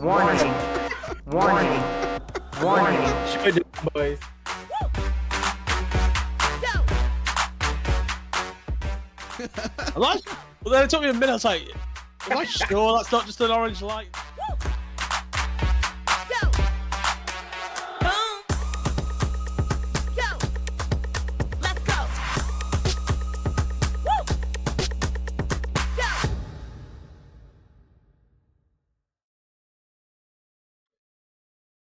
Warning. Warning. Warning. Should boys. Well, then it took me a minute. I was like, am I sure that's not just an orange light?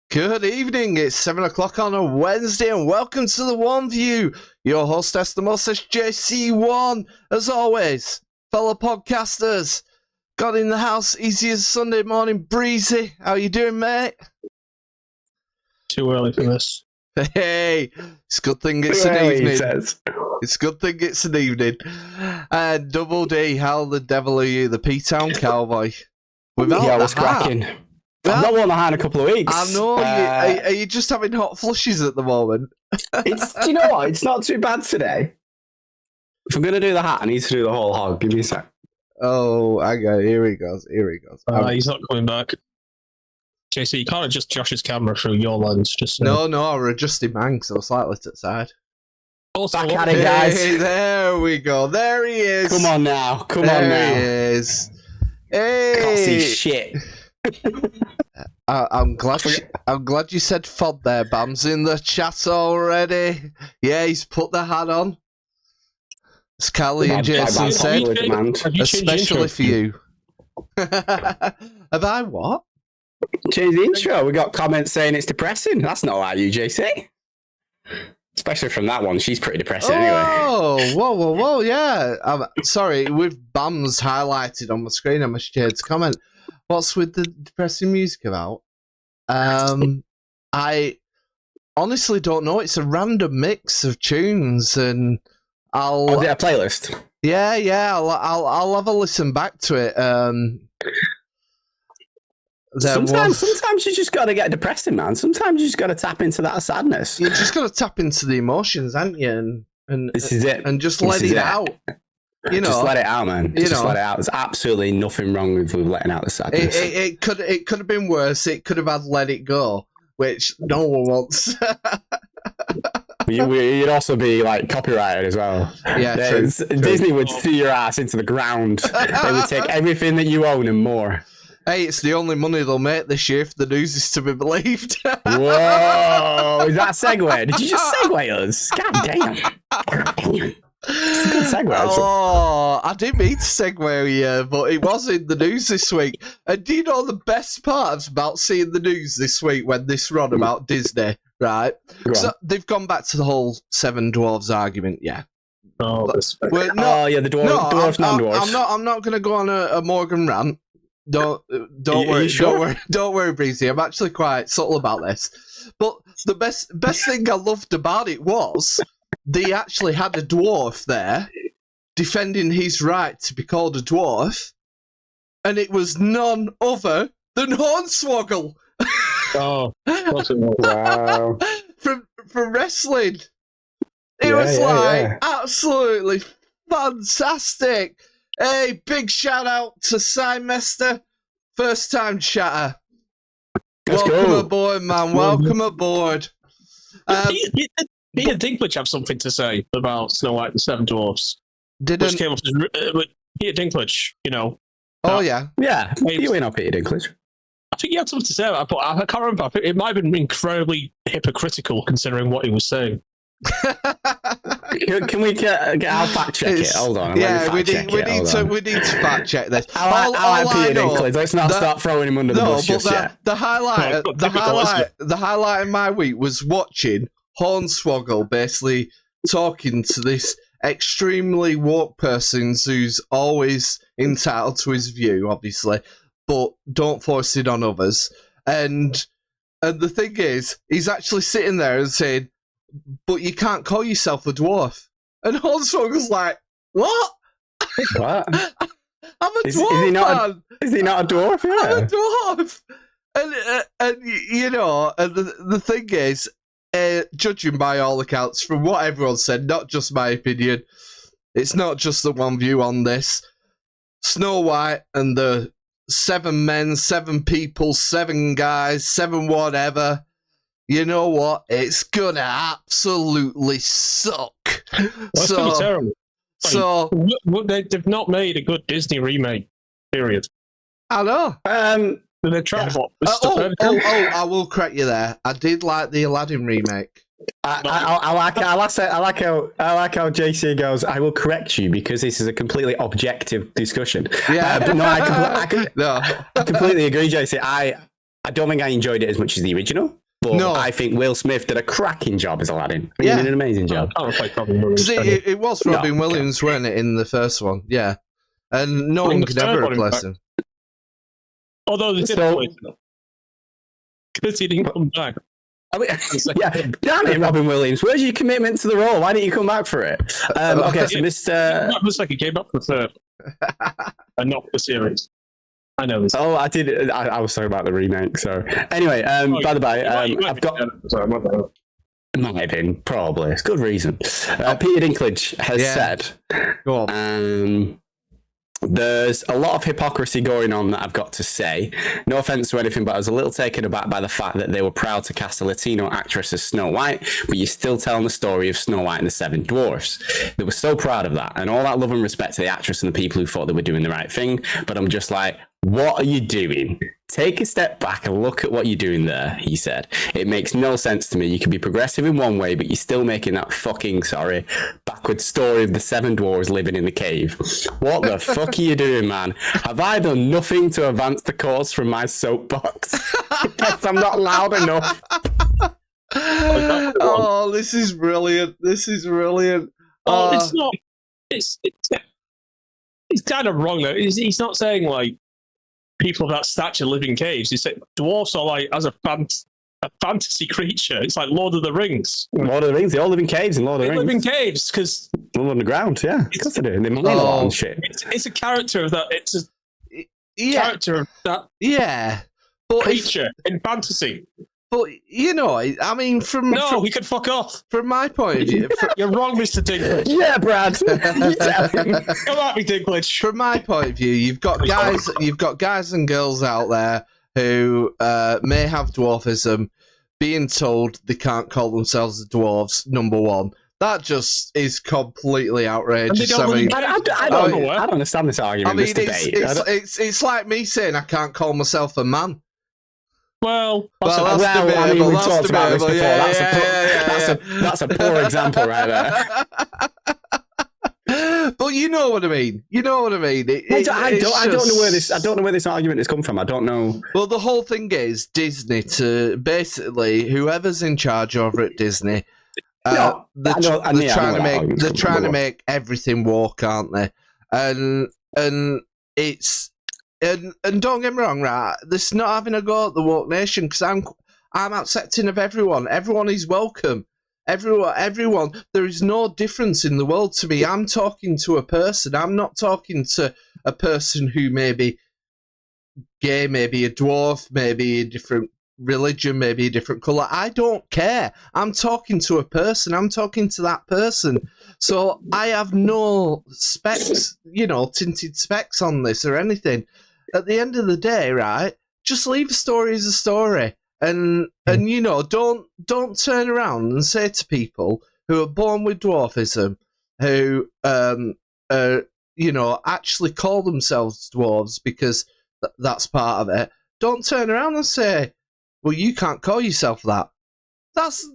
Good evening, it's 7 o'clock on a Wednesday and welcome to the One View. Your hostess, the most JC1, as always. Fellow podcasters, got in the house, easy as Sunday morning, breezy. How you doing, mate? Too early for this. Hey, it's a good thing it's an evening. It's a good thing it's an evening. And Double D, how the devil are you, the P-Town cowboy? Without yeah, the what's cracking? Well, I've not worn the hat in a couple of weeks. I know. Are you just having hot flushes at the moment? Do you know what? It's not too bad today. If I'm going to do the hat, I need to do the whole hog. Give me a sec. Oh, I got here he goes. Here he goes. He's not coming back. JC, you can't adjust Josh's camera through your lens. Just No, I'm adjusting mine so slightly to the side. Also, Back at it, guys. Hey, there we go. There he is. Come on now. There he is. Hey. Can't see shit. I'm glad you said FOD there. Bam's in the chat already. Yeah, he's put the hat on. As Callie and Jason said, especially for you. Have I what? Change the intro. We got comments saying it's depressing. That's not like you, JC. Especially from that one. She's pretty depressing anyway. Oh, whoa, yeah. I'm sorry, with Bam's highlighted on my screen, I must share comment. What's with the depressing music about? I honestly don't know. It's a random mix of tunes, and I'll. Oh, is it a playlist? Yeah. I'll have a listen back to it. Sometimes you just gotta get depressing, man. Sometimes you just gotta tap into that sadness. You just gotta tap into the emotions, haven't you? And this is it. And just let it out. You know, just let it out, man. Just let it out. There's absolutely nothing wrong with letting out the sadness. It could have been worse. It could have had Let It Go, which no one wants. You'd also be like copyrighted as well. Yeah, true. Disney would throw your ass into the ground. They would take everything that you own and more. Hey, it's the only money they'll make this year if the news is to be believed. Whoa! Is that a segue? Did you just segue us? God damn. It's a good segue. Oh, I didn't mean to segue you, but it was in the news this week. And do you know the best part about seeing the news this week when this run about Disney, right? So they've gone back to the whole Seven Dwarves argument, yeah. Oh, the dwarves, non-dwarves. I'm not going to go on a Morgan rant. Don't worry, sure? don't worry, Breezy. I'm actually quite subtle about this. But the best thing I loved about it was they actually had a dwarf there defending his right to be called a dwarf, and it was none other than Hornswoggle. Oh, wow! from wrestling, it was absolutely fantastic. Hey, big shout out to Simester, first time chatter. Welcome aboard, man. Welcome aboard. Peter Dinklage have something to say about Snow White and the Seven Dwarfs. Didn't which came off as Peter Dinklage, you know. Oh, yeah. Yeah, you ain't on Peter Dinklage. I think he had something to say about it, but I can't remember. I think it might have been incredibly hypocritical considering what he was saying. Can we get our fact check it? Hold on. Yeah, we need to fact check this. I like Peter Dinklage. Let's not start throwing him under the bus just yet. The highlight of my week was watching Hornswoggle basically talking to this extremely woke person who's always entitled to his view, obviously, but don't force it on others. And the thing is, he's actually sitting there and saying, but you can't call yourself a dwarf. And Hornswoggle's like, what? What? I'm a dwarf, is he not a dwarf? Yeah. I'm a dwarf. And you know, and the thing is, judging by all accounts, from what everyone said, not just my opinion, it's not just the one view on this. Snow White and the 7 men, 7 people, 7 guys, 7 whatever. You know what? It's gonna absolutely suck. Well, it's gonna be terrible. So They've not made a good Disney remake. Period. I know. They're trying to. I will correct you there. I did like the Aladdin remake. I like how JC goes. I will correct you because this is a completely objective discussion. Yeah, but no, I completely agree, JC. I don't think I enjoyed it as much as the original. But no. I think Will Smith did a cracking job as Aladdin. He Yeah. did an amazing job. It was Robin Williams, weren't it, in the first one? Yeah, and no one could ever replace him. Although they did replace him because he didn't come back. I mean, yeah, damn it, Robin Williams. Where's your commitment to the role? Why didn't you come back for it? Okay, so Mr. It looks like he came up for third, and not the series. I know this. Oh, I did. I was talking about the remake. So anyway, by the way, I've got. Might have been, probably. It's good reason. Peter Dinklage has said. Go on. There's a lot of hypocrisy going on that I've got to say. No offense to anything, but I was a little taken aback by the fact that they were proud to cast a Latino actress as Snow White, but you're still telling the story of Snow White and the Seven Dwarfs. They were so proud of that, and all that love and respect to the actress and the people who thought they were doing the right thing. But I'm just like, what are you doing? Take a step back and look at what you're doing there, he said. It makes no sense to me. You can be progressive in one way, but you're still making that backward story of the 7 dwarves living in the cave. What the fuck are you doing, man? Have I done nothing to advance the cause from my soapbox? Yes, I'm not loud enough. Oh, this is brilliant. Oh, it's not. It's kind of wrong though. He's not saying like people of that stature live in caves. He's saying dwarfs are like as a fantasy creature. It's like Lord of the Rings. Lord of the Rings. They all live in caves in Lord of the Rings. They live in caves because they live underground. Yeah, of course they do. They mine a lot and shit. It's a character of that. It's a character of that. Yeah, but creature in fantasy. But you know, I mean, he could fuck off. From my point of view, you're wrong, Mr. Dinklage. Yeah, Brad. Come at me, Dinklage. From my point of view, you've got guys and girls out there who may have dwarfism, being told they can't call themselves the dwarves. Number one, that just is completely outrageous. I don't understand this argument. I mean, it's like me saying I can't call myself a man. Well, we've talked about this before. That's a poor example right there. But you know what I mean. I don't know where this argument has come from. I don't know. Well, the whole thing is Disney to basically whoever's in charge over at Disney. They're trying to make everything woke, aren't they? And it's. And don't get me wrong, right? This is not having a go at the woke nation because I'm accepting of everyone. Everyone is welcome. Everyone. There is no difference in the world to me. I'm talking to a person. I'm not talking to a person who may be gay, maybe a dwarf, maybe a different religion, maybe a different colour. I don't care. I'm talking to a person. I'm talking to that person. So I have no specs, tinted specs on this or anything. At the end of the day, right, just leave a story as a story. And don't turn around and say to people who are born with dwarfism, who, actually call themselves dwarves because that's part of it. Don't turn around and say, well, you can't call yourself that.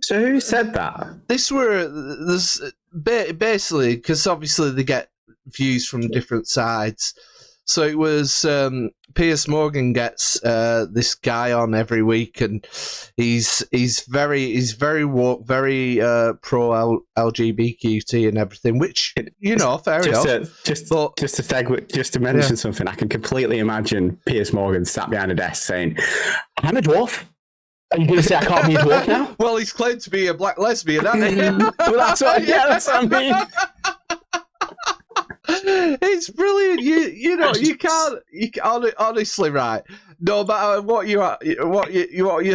So who said that? There's basically, because obviously they get views from different sides. So it was Piers Morgan gets this guy on every week, and he's very woke, very pro LGBTQ and everything. Which fair enough. Just to mention something, I can completely imagine Piers Morgan sat behind a desk saying, "I'm a dwarf. Are you going to say I can't be a dwarf now?" Well, he's claimed to be a black lesbian, hasn't he? Well, that's what I mean. It's brilliant. You can't honestly, right? No matter what your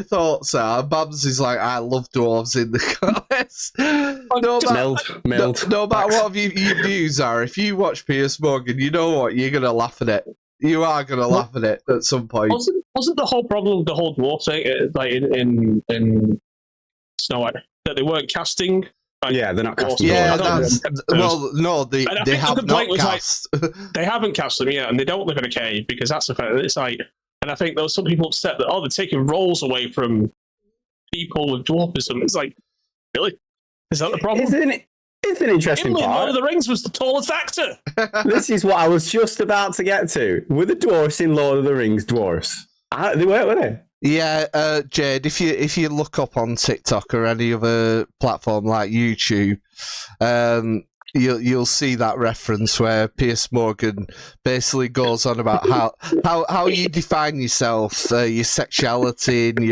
thoughts are, Babs is like, I love dwarves in the comments. No matter what your views are, if you watch Piers Morgan, you know what, you're gonna laugh at it. You are going to laugh at it at some point. Wasn't the whole problem with the whole dwarf thing, like in Snow White, that they weren't casting? Like, Yeah, they're not casting. Yeah, dwarves. no, they have not cast. They haven't cast them yet, and they don't live in a cave because that's the fact. It's like, and I think there was some people upset that they're taking roles away from people with dwarfism. It's like, really, is that the problem? It's an interesting Gimli in part. Lord of the Rings was the tallest actor. This is what I was just about to get to. Were the dwarfs in Lord of the Rings dwarfs? They weren't, were they? Yeah, Jade, if you look up on TikTok or any other platform like YouTube, you'll see that reference where Piers Morgan basically goes on about how you define yourself, your sexuality, and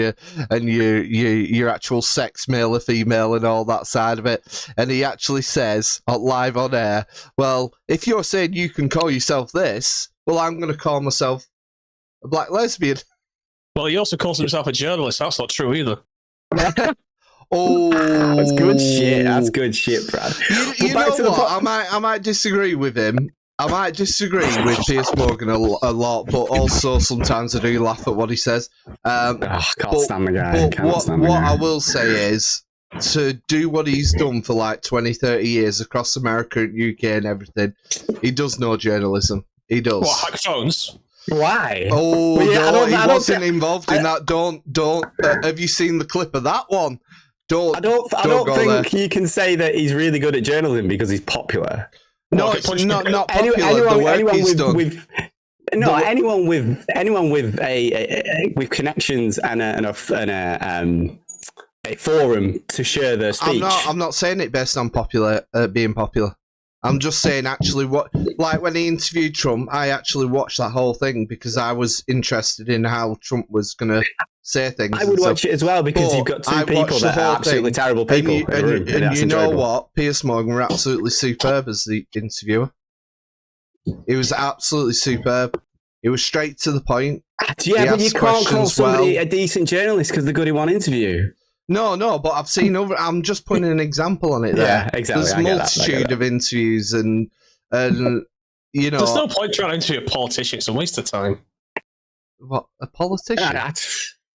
your actual sex, male or female, and all that side of it. And he actually says live on air, "Well, if you're saying you can call yourself this, well, I'm going to call myself a black lesbian." Well, he also calls himself a journalist. That's not true either. Oh, that's good shit. That's good shit, Brad. You know what? I might disagree with him. I might disagree with Piers Morgan a lot, but also sometimes I do laugh at what he says. Can't stand the guy. What I will say is, to do what he's done for like 20, 30 years across America and UK and everything, he does know journalism. He does. What, hack phones? Why? Oh, well, yeah, no, he wasn't involved in that. Don't. Have you seen the clip of that one? I don't think you can say that he's really good at journalism because he's popular. No, it's not popular. Anyone with connections and a forum to share their speech. I'm not saying it based on being popular. I'm just saying actually like when he interviewed Trump, I actually watched that whole thing because I was interested in how Trump was going to say things. I would watch it as well because you've got two people that are absolutely terrible people. And you know what? Piers Morgan were absolutely superb as the interviewer. He was absolutely superb. He was straight to the point. Yeah, but you can't call somebody a decent journalist because they're good in one interview. No, but I've seen I'm just putting an example on it there. Yeah, exactly. There's multitude of interviews and you know. There's no point trying to interview a politician. It's a waste of time. What, a politician?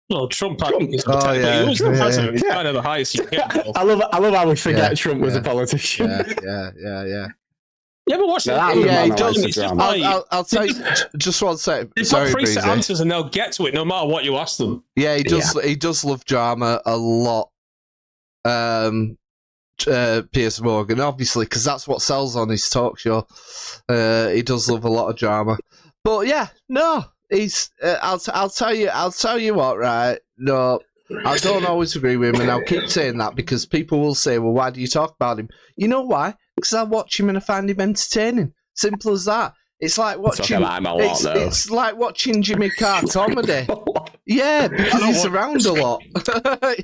Well, Trump. He was the president. He's kind of the highest you can get. I love how we forget Trump was a politician. Yeah. You ever watched that? I'll tell you. Just one second. They've got preset answers and they'll get to it no matter what you ask them. Yeah, he does. He does love drama a lot. Piers Morgan, obviously, because that's what sells on his talk show. He does love a lot of drama. But yeah, no, he's. I'll tell you what, right? No, I don't always agree with him, and I'll keep saying that because people will say, "Well, why do you talk about him?" You know why? Because I watch him and I find him entertaining. Simple as that. It's like watching. It's like watching Jimmy Carr comedy. Yeah, because he's around a lot.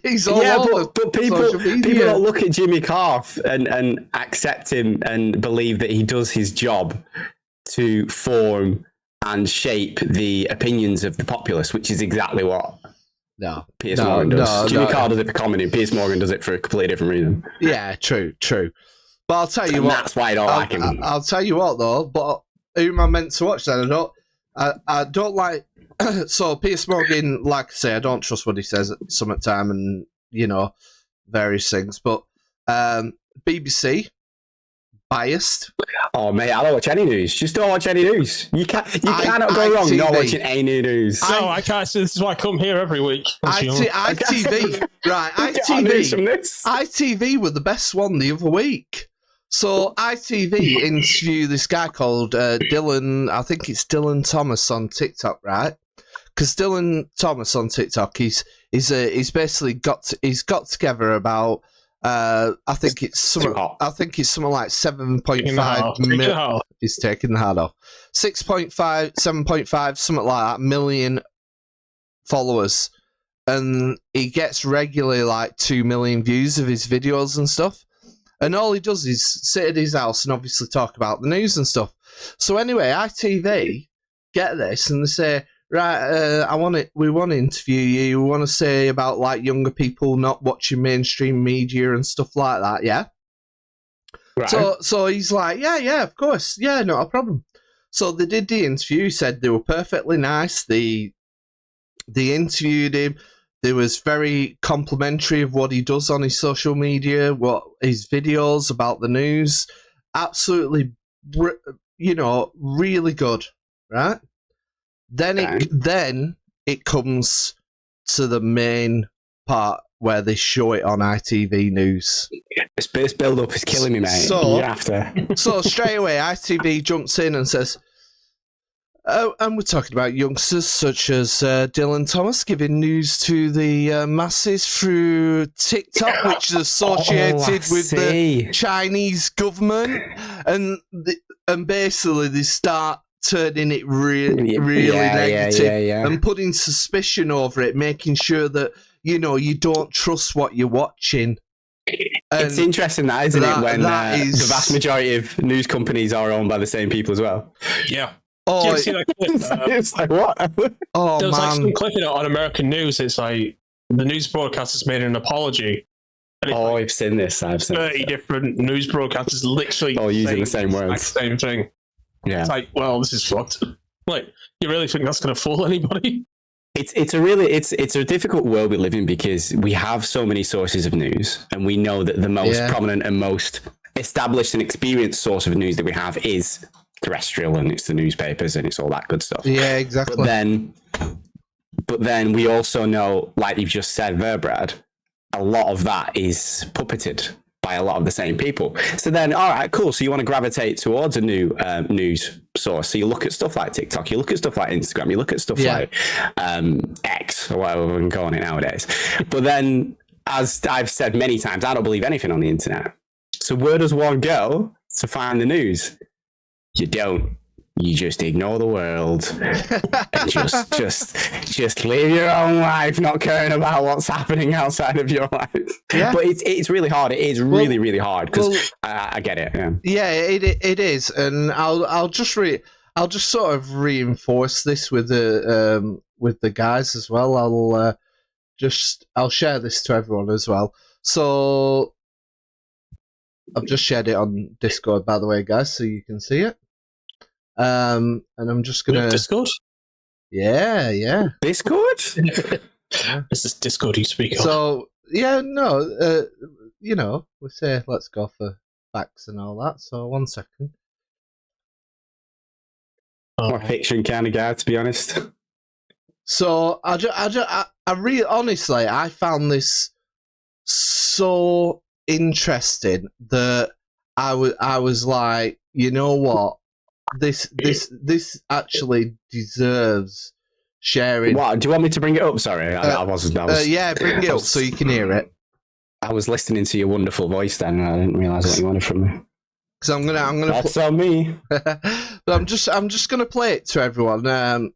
He's all over. But people don't look at Jimmy Carr and accept him and believe that he does his job to form and shape the opinions of the populace, which is exactly what Piers Morgan does. Jimmy Carr does it for comedy. Piers Morgan does it for a completely different reason. Yeah, true. But I'll tell you what. That's why I don't like him. I'll tell you what, though. But who am I meant to watch then? I don't like. So Piers Morgan, like I say, I don't trust what he says at some time, and various things. But BBC, biased. Oh mate, I don't watch any news. Just don't watch any news. You cannot go wrong not watching any news. No, I can't. This is why I come here every week. ITV, right? ITV were the best one the other week. So ITV interviewed this guy called Dylan. I think it's Dylan Thomas on TikTok, right? Because Dylan Thomas on TikTok, he's basically got together about I think it's something like 7.5 million. He's taking the hat off. 6.5, 7.5, something like that million followers, and he gets regularly like 2 million views of his videos and stuff. And all he does is sit at his house and obviously talk about the news and stuff. So anyway, ITV get this and they say, right, we want to interview you. We want to say about like younger people not watching mainstream media and stuff like that. Yeah. Right. So he's like, yeah, of course, yeah, not a problem. So they did the interview. He said they were perfectly nice. They interviewed him. They was very complimentary of what he does on his social media, what his videos about the news. Absolutely, really good, right? Then it comes to the main part where they show it on ITV News. This build-up is killing me, mate. So, You're after. So straight away, ITV jumps in and says, "Oh, and we're talking about youngsters such as Dylan Thomas giving news to the masses through TikTok, which is associated with the Chinese government, and basically they start turning it really negative and putting suspicion over it, making sure that you don't trust what you're watching." It's interesting, that isn't it? When the vast majority of news companies are owned by the same people as well. Yeah. Oh, Did you see that clip? It's like, what? Oh, there was man. like some clip on American news. It's like the news broadcasters made an apology. Oh, I've seen this. 30 different news broadcasters literally all using the same words. Same thing. Yeah. It's like, well, this is fucked. Like, you really think that's going to fool anybody? It's a difficult world we live in because we have so many sources of news, and we know that the most prominent and most established and experienced source of news that we have is terrestrial, and it's the newspapers and it's all that good stuff. Yeah, exactly. But then we also know, like you've just said there, Brad, a lot of that is puppeted by a lot of the same people. So then, all right, cool. So you want to gravitate towards a new news source. So you look at stuff like TikTok, you look at stuff like Instagram, you look at stuff like X, or whatever we can call it nowadays. But then, as I've said many times, I don't believe anything on the internet. So where does one go to find the news? You don't. You just ignore the world and just live your own life, not caring about what's happening outside of your life. Yeah. But it's really hard. It is really hard because I get it. Yeah, it is, and I'll just sort of reinforce this with the guys as well. I'll share this to everyone as well. So I've just shared it on Discord, by the way, guys, so you can see it. And I'm just gonna Discord. Yeah. Discord. This is Discord you speak of. So we say let's go for facts and all that. So 1 second. I'm a fiction kind of guy, to be honest. So I really honestly I found this so interesting that I was like, you know what? This actually deserves sharing. What? Do you want me to bring it up? Sorry, I wasn't. Yeah, bring it up so you can hear it. I was listening to your wonderful voice then, and I didn't realise what you wanted from me. Because I'm gonna. That's on me. But I'm just gonna play it to everyone.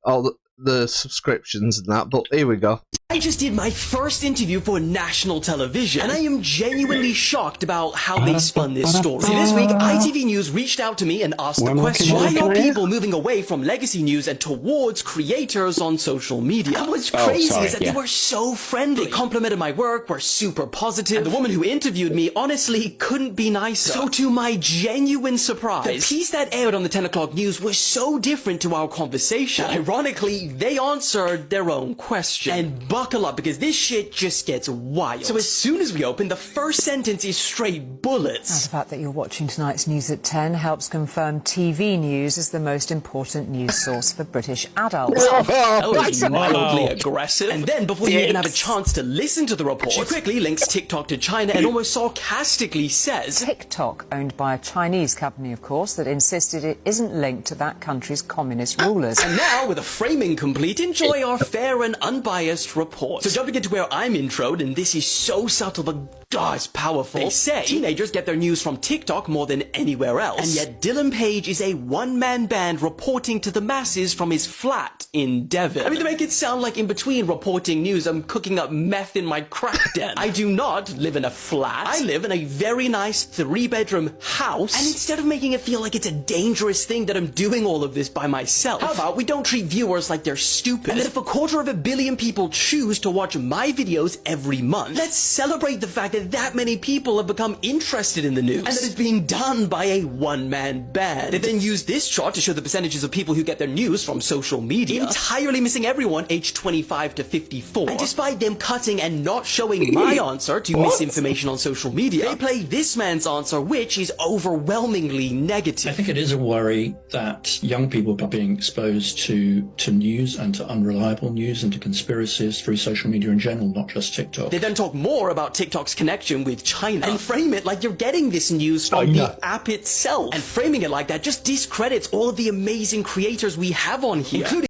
All the subscriptions and that. But here we go. I just did my first interview for national television, and I am genuinely shocked about how they spun this story. See, this week, ITV News reached out to me and asked the question, why are people moving away from legacy news and towards creators on social media? And what's crazy is that they were so friendly. They complimented my work, were super positive, and the woman who interviewed me honestly couldn't be nicer. So to my genuine surprise, the piece that aired on the 10 o'clock news was so different to our conversation. Ironically, they answered their own question. And buckle up, because this shit just gets wild. So as soon as we open, the first sentence is straight bullets. Now, the fact that you're watching tonight's news at 10 helps confirm TV news is the most important news source for British adults. That was mildly aggressive. And then, before you even have a chance to listen to the report, she quickly links TikTok to China and almost sarcastically says, TikTok, owned by a Chinese company, of course, that insisted it isn't linked to that country's communist rulers. And now, with a framing complete, enjoy our fair and unbiased report. So jumping into where I'm introed, and this is so subtle but it's powerful. They say teenagers get their news from TikTok more than anywhere else. And yet Dylan Page is a one-man band reporting to the masses from his flat in Devon. I mean, to make it sound like in between reporting news, I'm cooking up meth in my crack den. I do not live in a flat. I live in a very nice 3-bedroom house. And instead of making it feel like it's a dangerous thing that I'm doing all of this by myself, how about we don't treat viewers like they're stupid? And that if 250 million people choose to watch my videos every month, let's celebrate the fact that that that many people have become interested in the news, and that it's being done by a one-man band. They then use this chart to show the percentages of people who get their news from social media, entirely missing everyone aged 25 to 54. And despite them cutting and not showing my answer to misinformation on social media, they play this man's answer, which is overwhelmingly negative. I think it is a worry that young people are being exposed to news and to unreliable news and to conspiracies through social media in general, not just TikTok. They then talk more about TikTok's connection with China and frame it like you're getting this news from the app itself. And framing it like that just discredits all of the amazing creators we have on here, including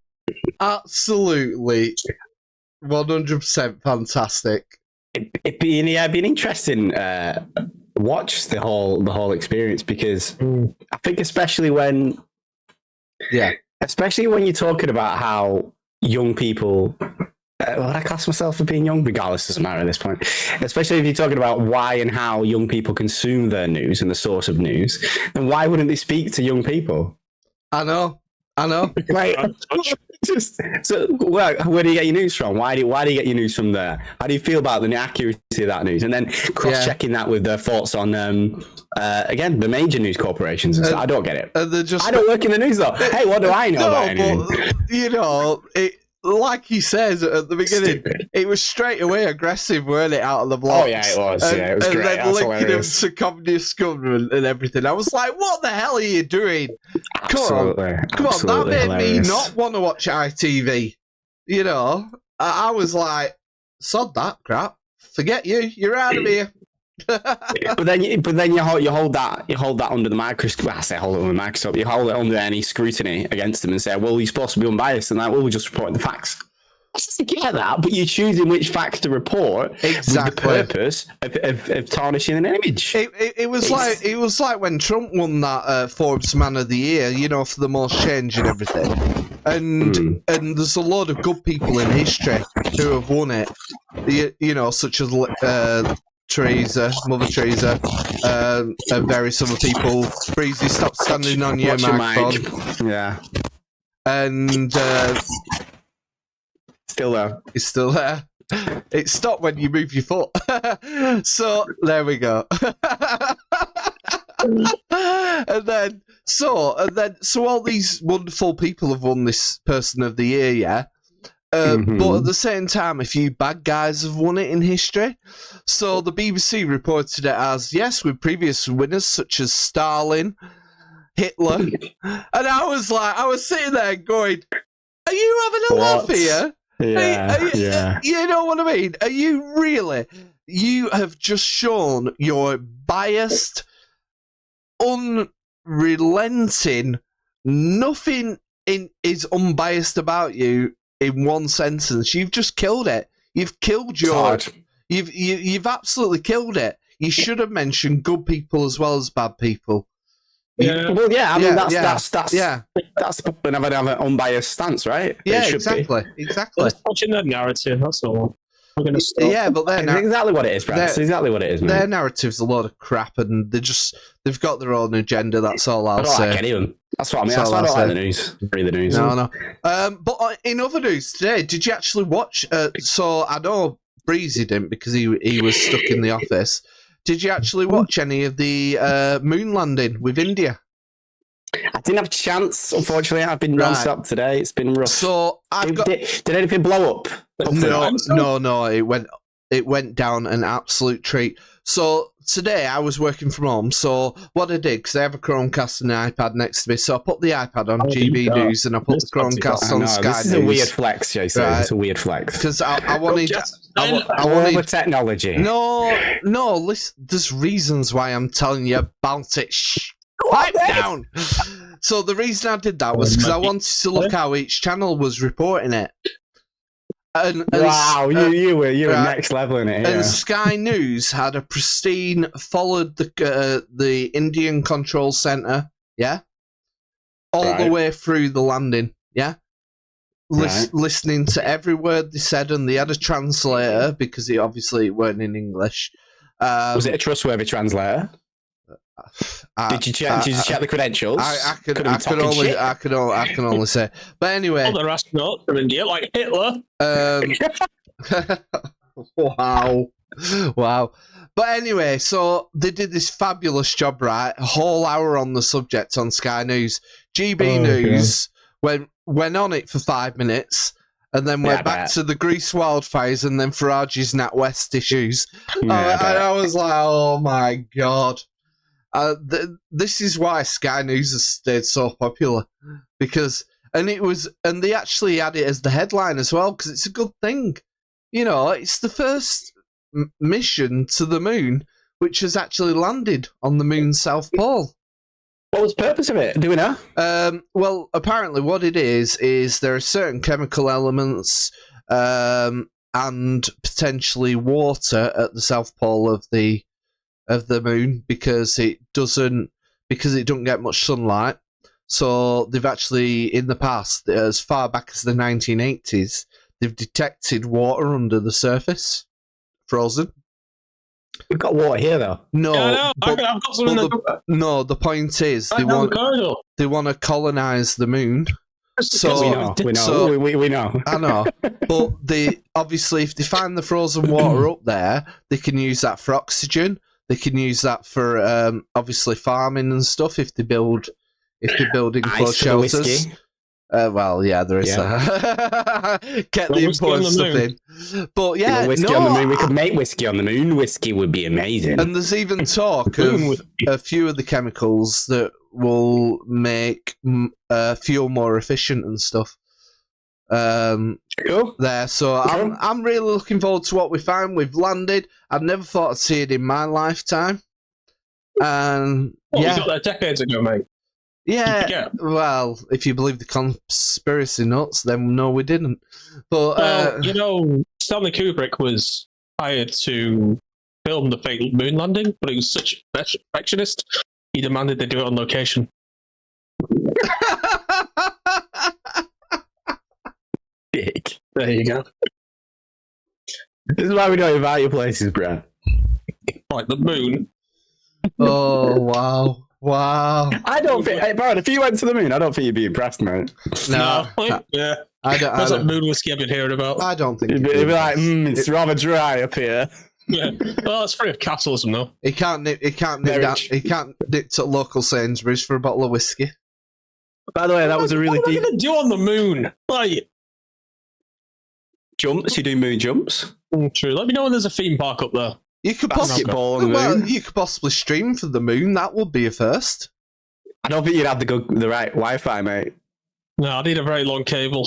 Absolutely 100% fantastic. It'd be an interesting watch the whole experience, because I think especially when you're talking about how young people, well, I class myself as being young, regardless, doesn't matter at this point. Especially if you're talking about why and how young people consume their news and the source of news, then why wouldn't they speak to young people? I know. Right. Where do you get your news from? Why do you get your news from there? How do you feel about the accuracy of that news? And then cross-checking that with their thoughts on, again, the major news corporations and stuff. I don't get it. I don't work in the news, though. Hey, what do I know about anything? But, you know, like he says at the beginning, it was straight away aggressive, weren't it, out of the blocks? Oh, yeah, it was. It was great. And then linking him hilarious. to communist government and everything. I was like, what the hell are you doing? Come on, that made hilarious. me not want to watch ITV. You know, I was like, sod that crap. Forget you. You're out of here. but then you hold that under the microscope. I say hold it under the microscope. You hold it under any scrutiny against them and say, well, you're supposed to be unbiased, and like, well, we're just reporting the facts. I just get that, but you're choosing which facts to report with the purpose of tarnishing an image. It was like when Trump won that Forbes Man of the Year, you know, for the most change and everything. And there's a lot of good people in history who have won it. You know, such as Teresa, Mother Teresa, and various other people. BradEasy, stop standing on your microphone. Yeah. And still there. It's still there. It stopped when you move your foot. So there we go. and then all these wonderful people have won this Person of the Year, yeah. But at the same time, a few bad guys have won it in history. So the BBC reported it as, yes, with previous winners such as Stalin, Hitler. And I was sitting there going, are you having a laugh here? Yeah. You know what I mean? Are you really? You have just shown your biased, unrelenting, nothing is unbiased about you in one sentence. You've just killed it. You've killed you've absolutely killed it. You should have mentioned good people as well as bad people. Yeah. Well, yeah. I mean, that's and have an unbiased stance, right? Yeah, exactly. Just watching their narrative. That's all. I'm gonna stop. Yeah, but that's exactly what it is, Brad. That's exactly what it is, man. Their narrative's a load of crap, and they've got their own agenda. That's all I'll say. I don't like any of them. That's what I mean. That's why I don't like the news. Read the news. No. But in other news today, did you actually watch? So I know BradEasy didn't because he was stuck in the office. Did you actually watch any of the moon landing with India? I didn't have a chance, unfortunately. I've been non-stop today. It's been rough. So did anything blow up? No. It went down an absolute treat. So today I was working from home. So what I did, because I have a Chromecast and an iPad next to me, so I put the iPad on GB News and I put the Chromecast on Sky News. This is a weird flex, Jason. Right. It's a weird flex. Because I wanted technology. No. Listen, there's reasons why I'm telling you about it. Shh. Quiet down. So the reason I did that was because I wanted to look how each channel was reporting it. Wow, you were next level in it. Yeah. And Sky News had a pristine, followed the Indian Control Center, yeah, all the way through the landing, yeah. Listening to every word they said, and they had a translator because it obviously weren't in English. Was it a trustworthy translator? Did you check the credentials? I can only say. But anyway, other astronauts from India, like Hitler. Wow. Wow. But anyway, so they did this fabulous job, right? A whole hour on the subject on Sky News. GB News went on it for 5 minutes and then went back to the Greece wildfires and then Farage's NatWest issues. And I was like, oh my God. This is why Sky News has stayed so popular. Because, and they actually had it as the headline as well, because it's a good thing. You know, it's the first mission to the moon which has actually landed on the moon's south pole. What was the purpose of it? Do we know? Well, apparently what it is there are certain chemical elements and potentially water at the south pole of the moon because it doesn't get much sunlight. So they've actually, in the past, as far back as the 1980s, they've detected water under the surface, frozen. We've got water here, though. No, yeah, I've got some the point is they want to colonize the moon. So we know. We know. I know, but obviously if they find the frozen water up there, they can use that for oxygen. They can use that for obviously farming and stuff. If they build enclosed shelters. Well, yeah, there is that. Get the important stuff in. But yeah, whiskey on the moon. We could make whiskey on the moon. Whiskey would be amazing. And there's even talk of a few of the chemicals that will make fuel more efficient and stuff. Cool. There, so I'm really looking forward to what we find. We've landed. I've never thought I'd see it in my lifetime. And we got there decades ago, mate. Yeah, well, if you believe the conspiracy nuts, then no, we didn't. But Stanley Kubrick was hired to film the fake moon landing, but he was such a perfectionist, he demanded they do it on location. Big. There you go. This is why we don't invite you places, Brad. Like the moon. Oh, wow. Wow. I don't think, Brad, if you went to the moon, I don't think you'd be impressed, mate. No. Yeah. That's like moon whiskey I've been hearing about. I don't think it'd be like, it's rather dry up here. Yeah. Well, it's free of capitalism, though. He can't nip to local Sainsbury's for a bottle of whiskey. By the way, that was a really deep. What are you going to do on the moon? Like, jumps? You do moon jumps? True. Let me know when there's a theme park up there. You could basketball on the moon. Well, you could possibly stream for the moon. That would be a first. I don't think you'd have the right Wi-Fi, mate. No, I need a very long cable.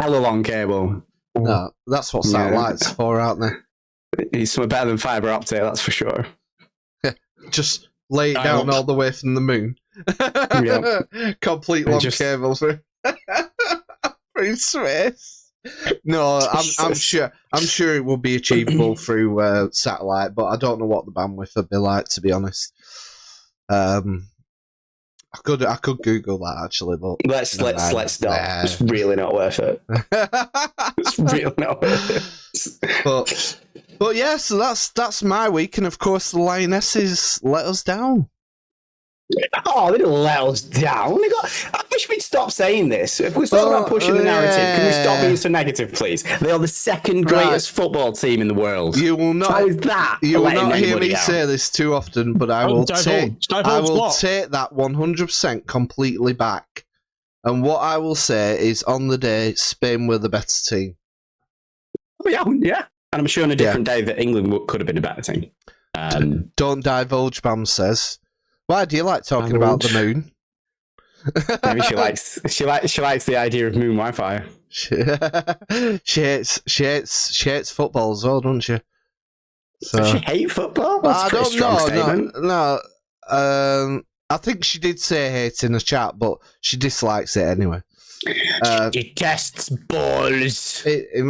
Hella long cable. No, that's what satellites for, aren't they? He's something better than fibre optic, that's for sure. Just lay it down all the way from the moon. Yep. Complete long cable through space. No, I'm sure it will be achievable through satellite, but I don't know what the bandwidth would be like, to be honest. I could Google that actually, but let's stop. It's really not worth it. It's really not worth it. But yeah, so that's my week, and of course the Lionesses let us down. Oh, they didn't let us down. I wish we'd stop saying this. If we're talking about pushing the narrative, can we stop being so negative, please? They are the second greatest football team in the world. You will not. How is that? You will not hear me say this too often, but I will take that 100% completely back. And what I will say is, on the day, Spain were the better team. Yeah. And I'm sure on a different day that England could have been a better team. Don't divulge, Bam says. Why do you like talking about the moon? Maybe she likes the idea of moon Wi-Fi. She hates football as well, doesn't she? So, does she hate football? That's I don't know. No. I think she did say hate in the chat, but she dislikes it anyway. She detests balls. I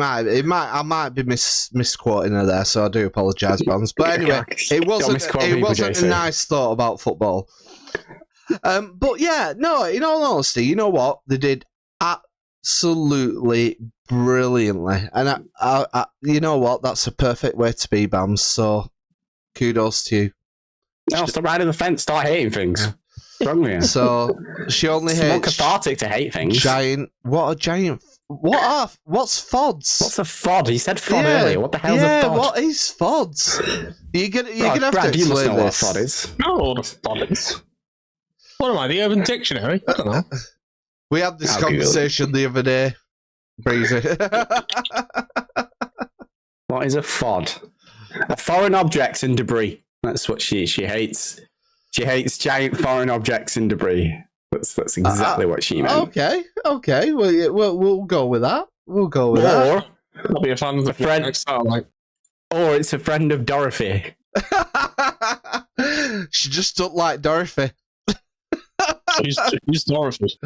might be misquoting her there, so I do apologise, Bons. But anyway, it wasn't a nice thought about football. But yeah, no. In all honesty, you know what they did absolutely brilliantly, and I you know what, that's a perfect way to be, Bams. So kudos to you. No, stop riding the fence. Start hating things. Wrong with you? So she only hates. It's more cathartic to hate things. What a giant What's FODs? What's a FOD? He said FOD earlier. What the hell's a FOD? What is FODs? You're gonna have Brad, to you must explain know what a this. FOD is. No, what a FOD is. What am I, the Urban Dictionary? I don't know. We had this I'll Google conversation the other day. Breezy. What is a FOD? A foreign objects and debris. That's what she hates. She hates giant foreign objects and debris. That's exactly what she meant. Okay. Well, yeah, we'll go with that. We'll go with that. Or I'll be a fan of the friend. next time, like. Or it's a friend of Dorothy. She just don't like Dorothy. Who's Dorothy?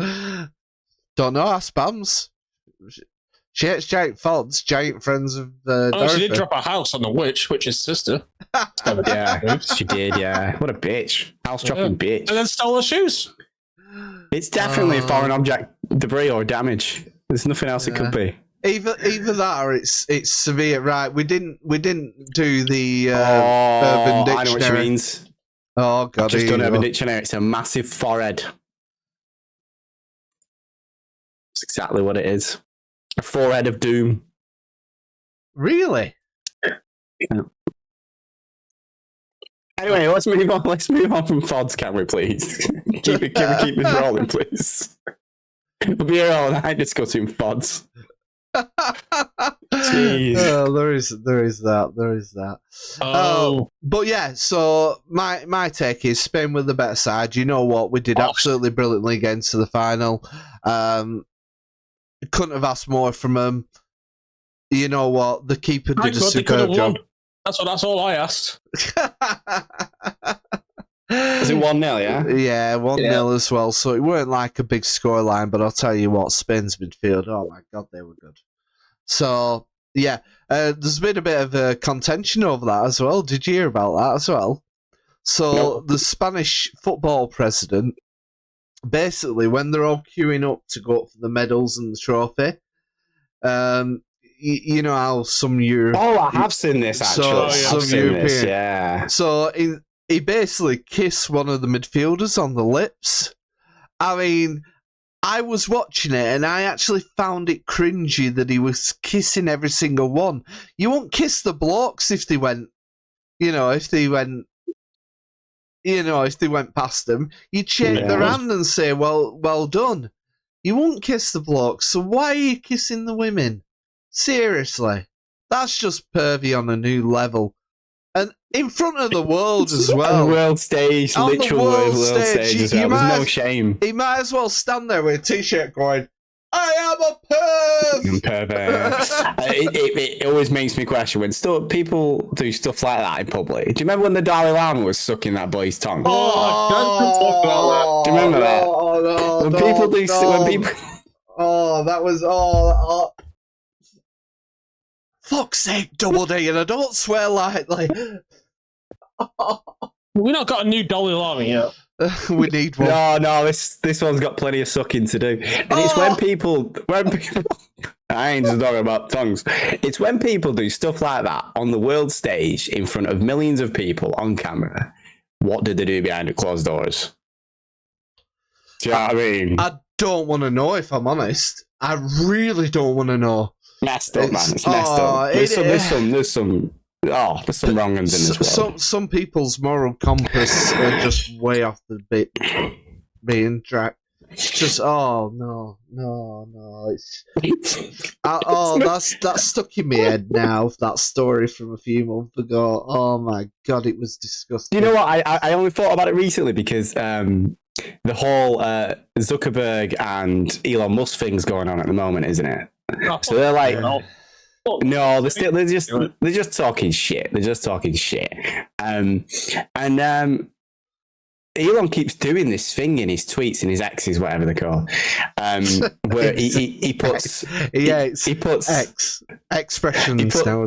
Don't know. Ask Bams. She hates giant FODs, giant friends of Dorothy. She did drop a house on the witch's sister. Yeah, she did. Yeah, what a bitch. House dropping bitch. And then stole her shoes. It's definitely a foreign object debris or damage. There's nothing else it could be. Either that or it's severe. Right, we didn't do the Urban Dictionary. I know what she means. Oh god, I've just done Urban Dictionary. It's a massive forehead. That's exactly what it is. A forehead of doom. Really? Yeah. Anyway, let's move on. Let's move on from FODs, can we please? keep this rolling, please. We'll be here all night discussing FODs. Jeez. Oh, there is that. Oh. But yeah, so my take is Spain with the better side. You know what? We did absolutely brilliantly getting to the final. Couldn't have asked more from them. You know what? The keeper did a superb job. That's all I asked. Was it 1-0, yeah? Yeah, 1-0 as well. So it weren't like a big scoreline, but I'll tell you what, Spain's midfield, oh my god, they were good. So, yeah, there's been a bit of a contention over that as well. Did you hear about that as well? So the Spanish football president, basically, when they're all queuing up to go up for the medals and the trophy, you know how some Europe... Oh, I have seen this, actually. Yeah. So he basically kissed one of the midfielders on the lips. I mean, I was watching it and I actually found it cringy that he was kissing every single one. You won't kiss the blokes if they went past them. You'd shake their hand and say, well done. You won't kiss the blokes, so why are you kissing the women? Seriously. That's just pervy on a new level. And in front of the world as well. On the world stage, literal world stage as well. There's no shame. He might as well stand there with a t-shirt going, I am a perv! It always makes me question when people do stuff like that in public. Do you remember when the Dalai Lama was sucking that boy's tongue? Do you remember that? When people do... Oh, that was... Fuck's sake, Double D, and I don't swear lightly. We've not got a new Dalai Lama yet. We need one. No, this one's got plenty of sucking to do. And it's when people I ain't just talking about tongues. It's when people do stuff like that on the world stage in front of millions of people on camera. What did they do behind the closed doors? Do you know what I mean? I don't want to know, if I'm honest. I really don't want to know. Messed up, man. It's messed up. There's some wrong ones in this world. Some people's moral compass are just way off the being track. Just no. That's stuck in my head now. That story from a few months ago. Oh my god, it was disgusting. You know what? I only thought about it recently because the whole Zuckerberg and Elon Musk thing's going on at the moment, isn't it? So they're like, no, they're just talking shit. They're just talking shit. Elon keeps doing this thing in his tweets and his X's, whatever they're called, where he puts expressions now.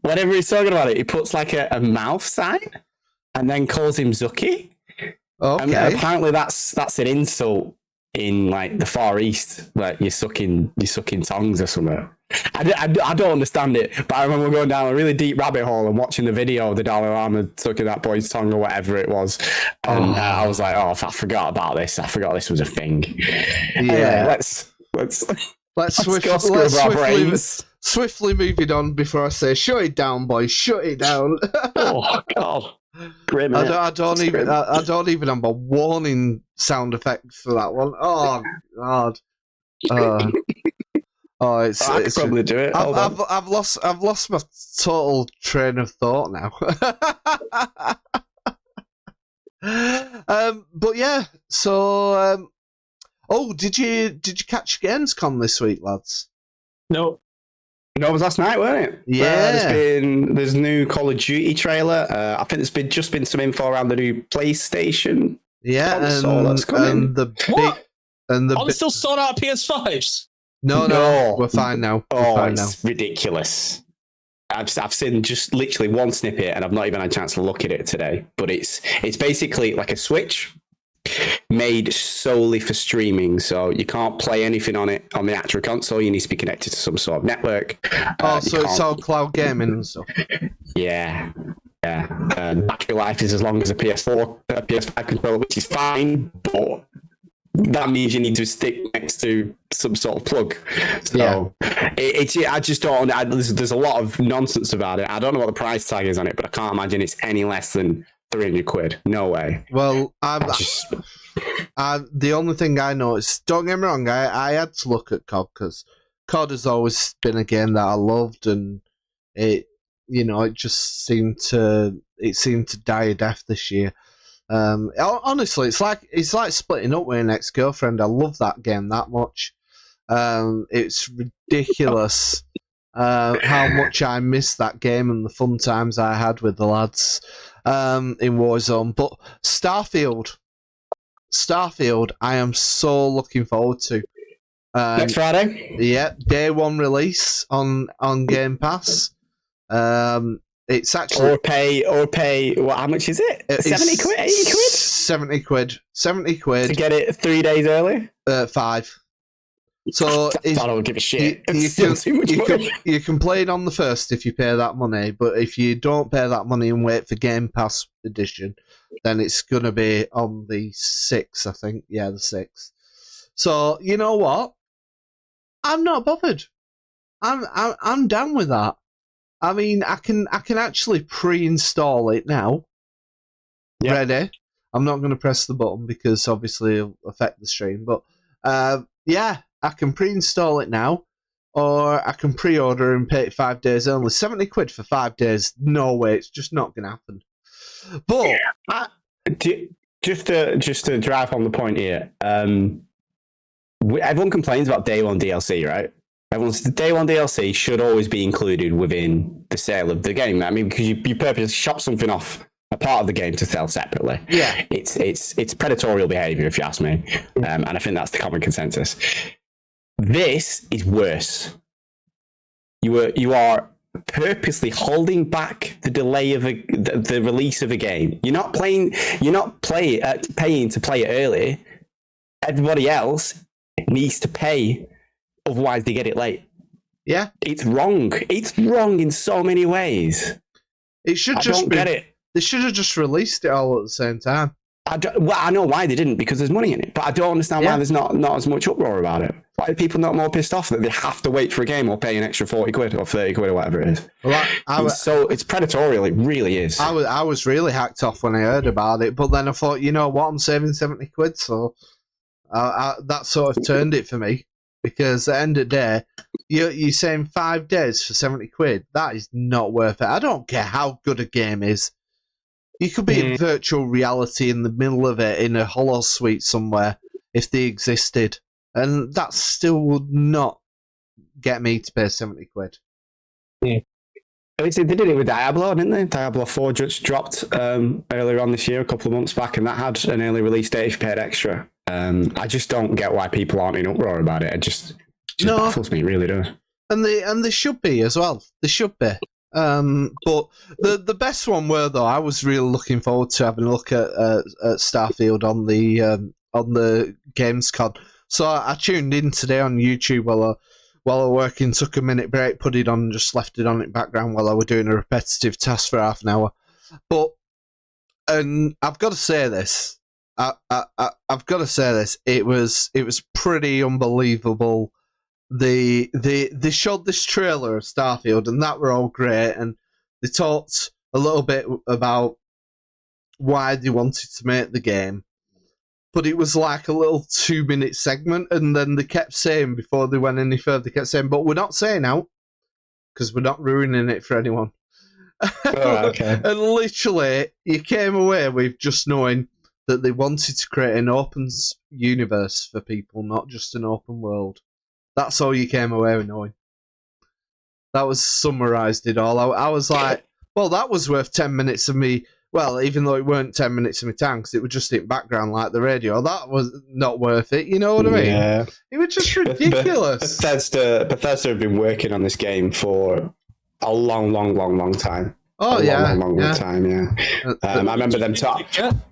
Whenever he's talking about it, he puts like a mouth sign and then calls him Zucky. Okay. And apparently that's an insult in like the Far East, like you're sucking tongues or something. I don't understand it, but I remember going down a really deep rabbit hole and watching the video of the Dalai Lama sucking that boy's tongue or whatever it was, and I was like, I forgot about this. I forgot this was a thing. Yeah, let's Let's swiftly moving on before I say, shut it down, boys, shut it down. Oh God, grim. I don't even have a warning sound effect for that one. Oh God. I could probably do it. I've lost my total train of thought now. But yeah, so did you catch Gamescom this week, lads? No. No, it was last night, wasn't it? Yeah. There's a new Call of Duty trailer. I think there's just been some info around the new PlayStation console that's coming. Are they still sold out PS5s? No, we're fine now. It's ridiculous. I've seen just literally one snippet, and I've not even had a chance to look at it today. But it's basically like a Switch made solely for streaming, so you can't play anything on it on the actual console. You need to be connected to some sort of network. So it's all cloud gaming and stuff. Yeah. Battery life is as long as a PS5 controller, which is fine, but that means you need to stick next to some sort of plug. So I just don't. There's a lot of nonsense about it. I don't know what the price tag is on it, but I can't imagine it's any less than £300. No way. Well, the only thing I know is, don't get me wrong, I had to look at COD because COD has always been a game that I loved, and it just seemed to die a death this year. Honestly, it's like splitting up with an ex-girlfriend. I love that game that much. It's ridiculous how much I miss that game and the fun times I had with the lads in Warzone. But Starfield, I am so looking forward to. Next Friday? Yeah, day one release on Game Pass. It's actually or pay. What? How much is it? 70 quid? 80 quid? 70 quid. 70 quid to get it 3 days early. 5. So I don't give a shit. You can play it on the 1st if you pay that money, but if you don't pay that money and wait for Game Pass edition, then it's gonna be on the 6th, I think. Yeah, the 6th. So you know what? I'm not bothered. I'm down with that. I mean, I can actually pre-install it now. Yep. Ready? I'm not going to press the button because obviously it'll affect the stream. But yeah, I can pre-install it now, or I can pre-order and pay it 5 days only. 70 quid for 5 days? No way, it's just not going to happen. But just to drive on the point here, everyone complains about day one DLC, right? Everyone's day one DLC should always be included within the sale of the game. I mean, because you purposely shop something off a part of the game to sell separately. Yeah, it's predatorial behavior, if you ask me, and I think that's the common consensus. This is worse. You are purposely holding back the delay of the release of a game. You're not paying to play it early. Everybody else needs to pay. Otherwise, they get it late. Yeah, it's wrong. It's wrong in so many ways. It should get it. They should have just released it all at the same time. I know why they didn't, because there's money in it. But I don't understand why there's not as much uproar about it. Why are people not more pissed off that they have to wait for a game or pay an extra 40 quid or 30 quid or whatever it is? Well, it's predatorial. It really is. I was really hacked off when I heard about it, but then I thought, you know what, I'm saving 70 quid, so that sort of turned it for me. Because at the end of the day, you're saying 5 days for 70 quid. That is not worth it. I don't care how good a game is. You could be in virtual reality in the middle of it in a holosuite somewhere if they existed. And that still would not get me to pay 70 quid. Yeah. They did it with Diablo, didn't they? Diablo 4 just dropped earlier on this year, a couple of months back, and that had an early release date if you paid extra. I just don't get why people aren't in uproar about it. It just baffles me, it really does. And they should be as well. They should be. But the best one were, though, I was really looking forward to having a look at Starfield on the Gamescom. So I tuned in today on YouTube while I was working, took a minute break, put it on, and just left it on in the background while I was doing a repetitive task for half an hour. But and I've got to say this. I've got to say this. It was pretty unbelievable they showed this trailer of Starfield, and that were all great, and they talked a little bit about why they wanted to make the game. But it was like a little 2-minute segment, and then they kept saying, before they went any further, they kept saying, but we're not saying out, because we're not ruining it for anyone. Okay. And literally, you came away with just knowing that they wanted to create an open universe for people, not just an open world. That's all you came away with knowing. That was summarised it all. I was like, well, that was worth 10 minutes of me. Well, even though it weren't 10 minutes of my time, because it was just in background like the radio. That was not worth it. You know what I mean? Yeah. It was just ridiculous. Bethesda have been working on this game for a long time. Oh, long time, yeah. I remember them talking.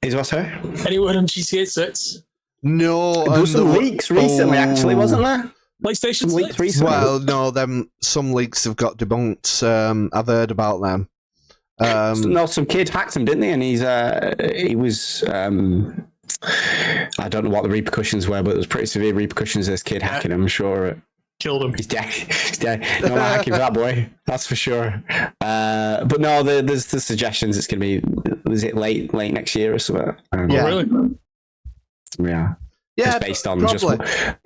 Is what, sir? Any word on GTA 6? No. There was some leaks recently, actually, wasn't there? PlayStation 6? Recently. Well, no, some leaks have got debunked. I've heard about them. No, some kid hacked him, didn't he? And he was I don't know what the repercussions were, but there was pretty severe repercussions of this kid hacking him, I'm sure. Killed him. He's dead. He's dead. No more hacking for that boy. That's for sure. But no, there's the suggestions it's going to be, was it late next year or something? Yeah. Oh, really? Yeah. Yeah, it's based on probably. just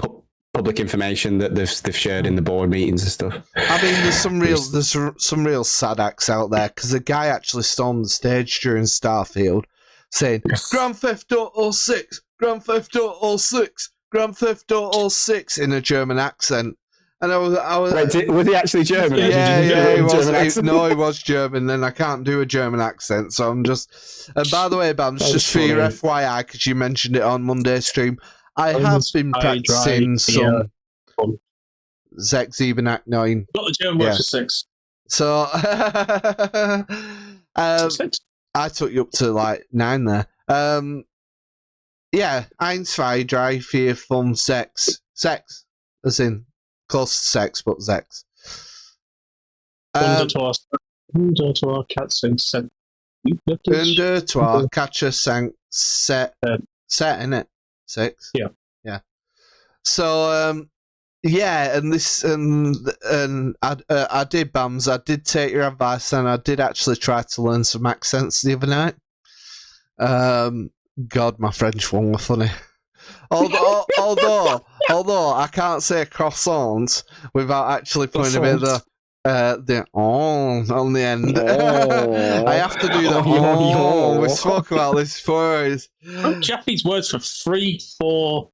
public information that they've shared in the board meetings and stuff. I mean, there's some real sad acts out there, because a guy actually stormed the stage during Starfield saying, Grand Theft Auto 6, Grand Theft Auto 6, Grand Theft Auto 6 in a German accent. And I was Wait, was he actually German? Yeah, he was. He was German, and I can't do a German accent, so I'm just... And by the way, Bams, just for your FYI, because you mentioned it on Monday's stream, I have been practicing some Zek 9. Not the German word for 6. So, I took you up to like 9 there. Yeah, 1, 2, 3, 4, 5, 6. Sex, as in close to sex, but Zex. Under 3, 4, 5, 6. Under 3, 4, 5, 6. Set, innit? 6. Yeah. So, yeah, and this, and I did, Bams. I did take your advice, and I did actually try to learn some accents the other night. God, my French one was funny. Although I can't say croissant without actually putting a bit of the on the end. I have to do the We spoke about this before. Japanese words for 3, 4,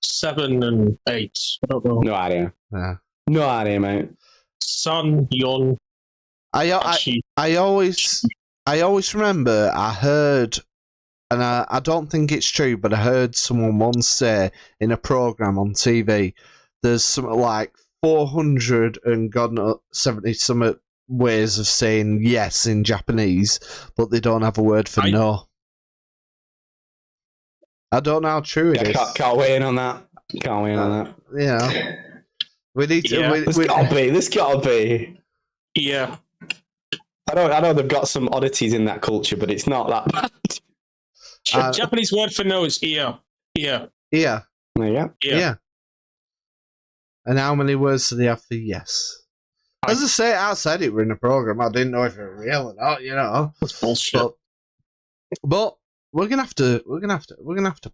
7, and 8. I don't know. No idea. Yeah. No idea, mate. Sun, Yon. I always remember I heard, and I don't think it's true, but I heard someone once say in a program on TV, there's something like 400 and God knows 70 some ways of saying yes in Japanese, but they don't have a word for no. I don't know how true it is. Can't weigh in on that. Can't weigh in on that. Yeah. We need to. Yeah. There's gotta be. Yeah. I know they've got some oddities in that culture, but it's not that bad. Japanese word for no is ear. Ear. Yeah. There you go. Yeah. And how many words do they have for yes? As I say, I said it were in a program. I didn't know if it were real or not. You know. That's bullshit. But we're gonna have to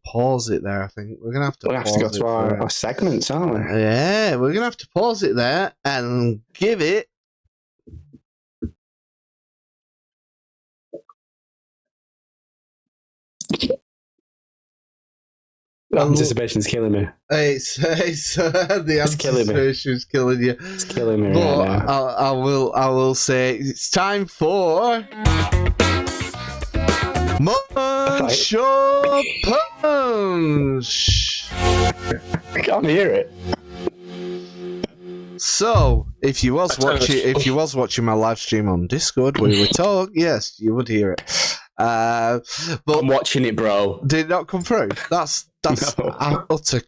pause it there. I think we're gonna have to. We'll have to go to our segments, aren't we? Yeah, we're gonna have to pause it there and give it. Anticipation's killing me. It's the anticipation's killing you. It's killing me. But right now. I will say it's time for Munch or Punch. I can't hear it. So, if you was watching my live stream on Discord where we talk, yes, you would hear it. But I'm watching it, bro. Did it not come through? That's utter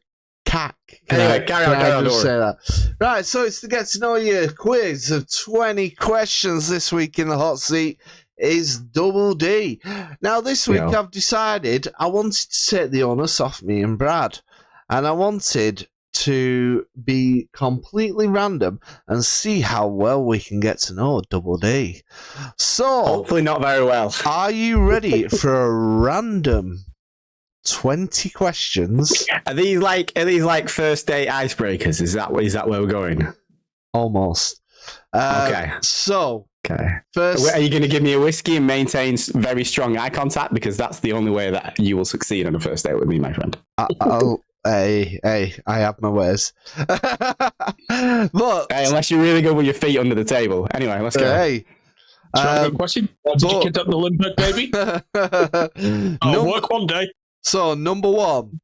cack. Anyway, carry on. Just say that. Right, so it's the Get to Know You quiz of 20 questions this week in the hot seat is Double D. Now, this week I've decided I wanted to take the onus off me and Brad, and I wanted to be completely random and see how well we can get to know Double D. So, Hopefully not very well. are you ready for a random 20 questions? Are these like first date icebreakers? Is that where we're going? Almost. Okay. So, Okay. first, Are you going to give me a whiskey and maintain very strong eye contact? Because that's the only way that you will succeed on a first date with me, my friend. Hey, I have my ways. But Hey, unless you're really good with your feet under the table. Anyway, let's go. hey, Good question. Did you kidnap the Limburg baby? I'll work one day. So, number one.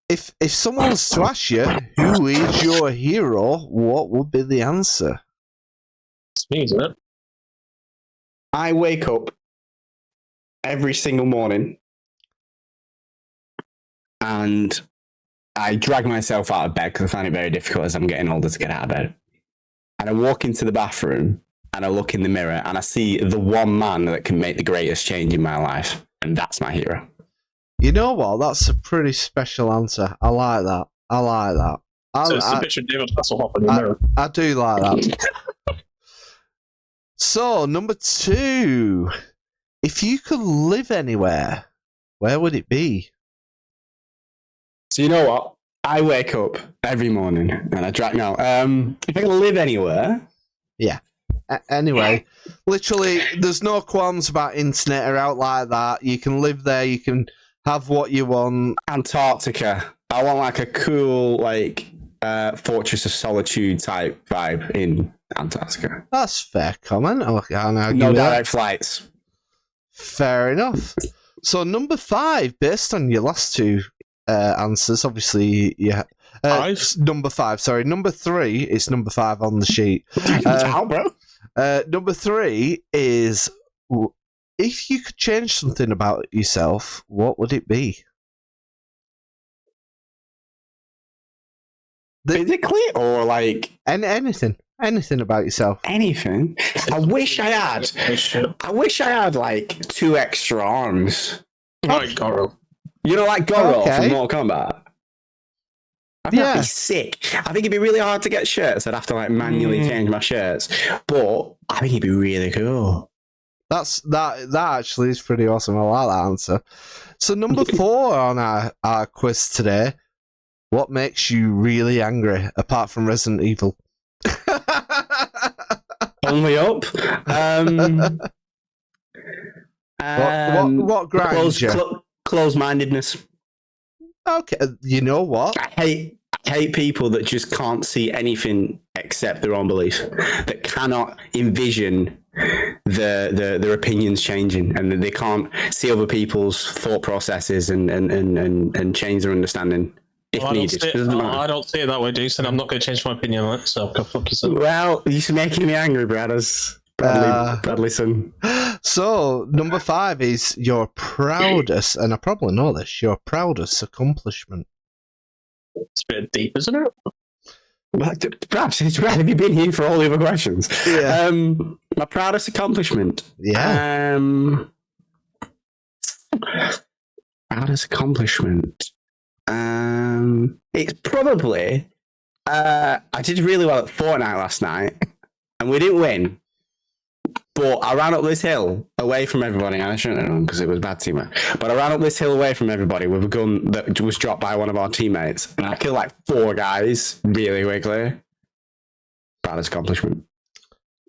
If someone was to ask you who is your hero, what would be the answer? It's me, isn't it? I wake up every single morning and I drag myself out of bed because I find it very difficult as I'm getting older to get out of bed. And I walk into the bathroom and I look in the mirror and I see the one man that can make the greatest change in my life. And that's my hero. You know what? That's a pretty special answer. I like that. So it's a picture of David Hasselhoff in the mirror. I do like that. So, number two. If you could live anywhere, where would it be? So you know what? I wake up every morning and I drag now. If I can live anywhere. Yeah. Anyway, literally, there's no qualms about internet or out like that. You can live there. You can have what you want. Antarctica. I want like a cool Fortress of Solitude type vibe in Antarctica. That's fair comment. Okay, No direct flights. Fair enough. So number 5, based on your last two answers, obviously, yeah. Number 5. Sorry, number 3 is number 5 on the sheet. Bro. Number 3 is, if you could change something about yourself, what would it be? Physically or like anything about yourself? Anything. I wish I had like 2 extra arms. Like Goro. You know, like Goro Okay. from Mortal Kombat. I think that'd be sick. I think it'd be really hard to get shirts. I'd have to like manually change my shirts, but I think it'd be really cool. That actually is pretty awesome. I like that answer. So number 4 on our quiz today. What makes you really angry, apart from Resident Evil? Only up. What grinds you? Close-mindedness. Okay, you know what? I hate people that just can't see anything except their own belief, that cannot envision their opinions changing, and that they can't see other people's thought processes and change their understanding if needed. I don't see it that way, Jason. I'm not going to change my opinion on it, so go fuck yourself. Well, you're making me angry, Brad, as Bradley son. So, number 5 is your proudest, and I probably know this, your proudest accomplishment. It's a bit deep, isn't it? Well, Brad, have you been here for all the other questions? Yeah. My proudest accomplishment. Yeah. Proudest accomplishment. It's probably I did really well at Fortnite last night, and we didn't win. But I ran up this hill away from everybody, and I shouldn't have done because it was bad teamwork. But I ran up this hill away from everybody with a gun that was dropped by one of our teammates, and I killed like 4 guys really quickly. Proudest accomplishment.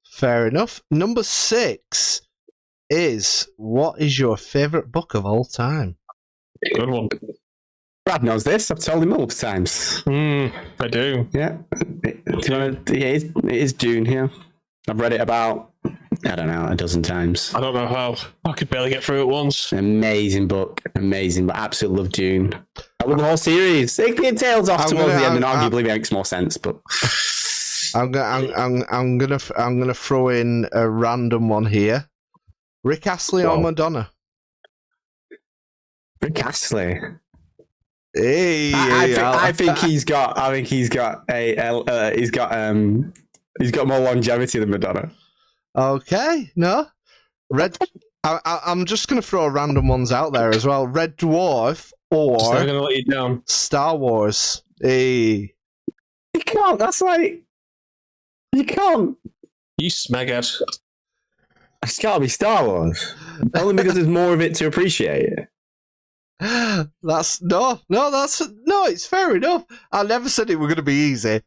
Fair enough. Number 6 is, what is your favourite book of all time? Good one. Brad knows this. I've told him multiple times. I do. Yeah. It is Dune here. I've read it about, I don't know, a dozen times. I don't know how. I could barely get through it once. Amazing book. Amazing, but absolutely love Dune. I love the whole series. It tails off towards the end, and arguably makes more sense, but I'm gonna throw in a random one here. Rick Astley or Madonna? Rick Astley. Hey, I think he's got more longevity than Madonna. Okay, no. I'm just gonna throw random ones out there as well. Red Dwarf Just never or going to let you down. Star Wars? Hey. You can't. That's like you can't. You smeghead. It's got to be Star Wars. Only because there's more of it to appreciate. That's it's fair enough. I never said it were going to be easy.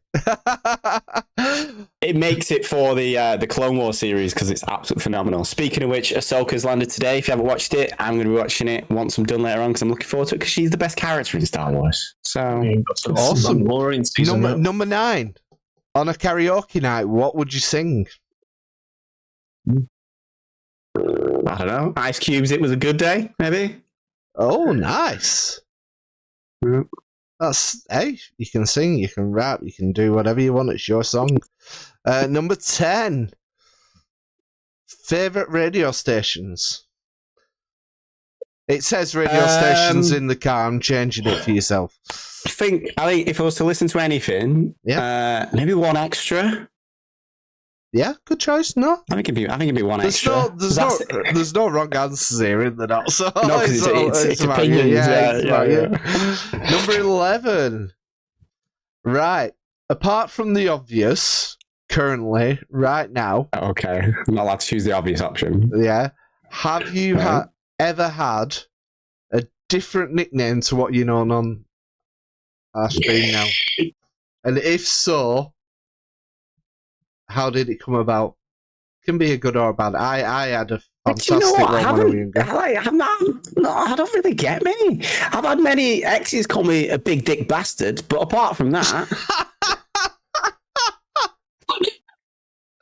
It makes it for the Clone Wars series because it's absolutely phenomenal. Speaking of which, Ahsoka's landed today. If you haven't watched it, I'm going to be watching it once I'm done later on because I'm looking forward to it because she's the best character in Star Wars. So Awesome. Season Number 9. On a karaoke night, what would you sing? I don't know. Ice Cube's It Was a Good Day, maybe? Oh, nice. Mm. Hey, you can sing, you can rap, you can do whatever you want. It's your song. Number 10. Favorite radio stations. It says radio stations in the car. I'm changing it for yourself. I think if I was to listen to anything, maybe One Extra. Yeah, good choice. No, I think it'd be One Extra. There's no wrong answers here, in the not. So no, because it's opinions. Yeah. Number 11. Right. Apart from the obvious, currently, right now. Okay, I'm not allowed to choose the obvious option. Yeah. Have you ever had a different nickname to what you're known on our screen now? And if so, how did it come about? Can be a good or a bad. I had a fantastic one when I was younger. I don't really get many. I've had many exes call me a big dick bastard, but apart from that,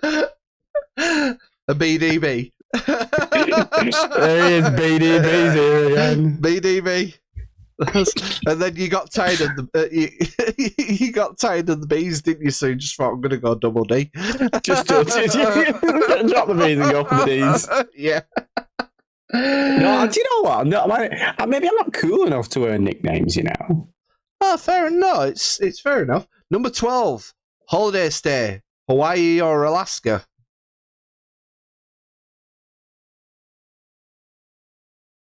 a BDB. there is BDBs here again. BDB. And then you got tired of the you got tired of the B's, didn't you? So you just thought, I'm gonna go double D. Just drop the B's and go for the D's. Yeah. No, do you know what? No, maybe I'm not cool enough to earn nicknames. You know. Oh, fair enough. It's fair enough. Number 12. Holiday stay. Hawaii or Alaska?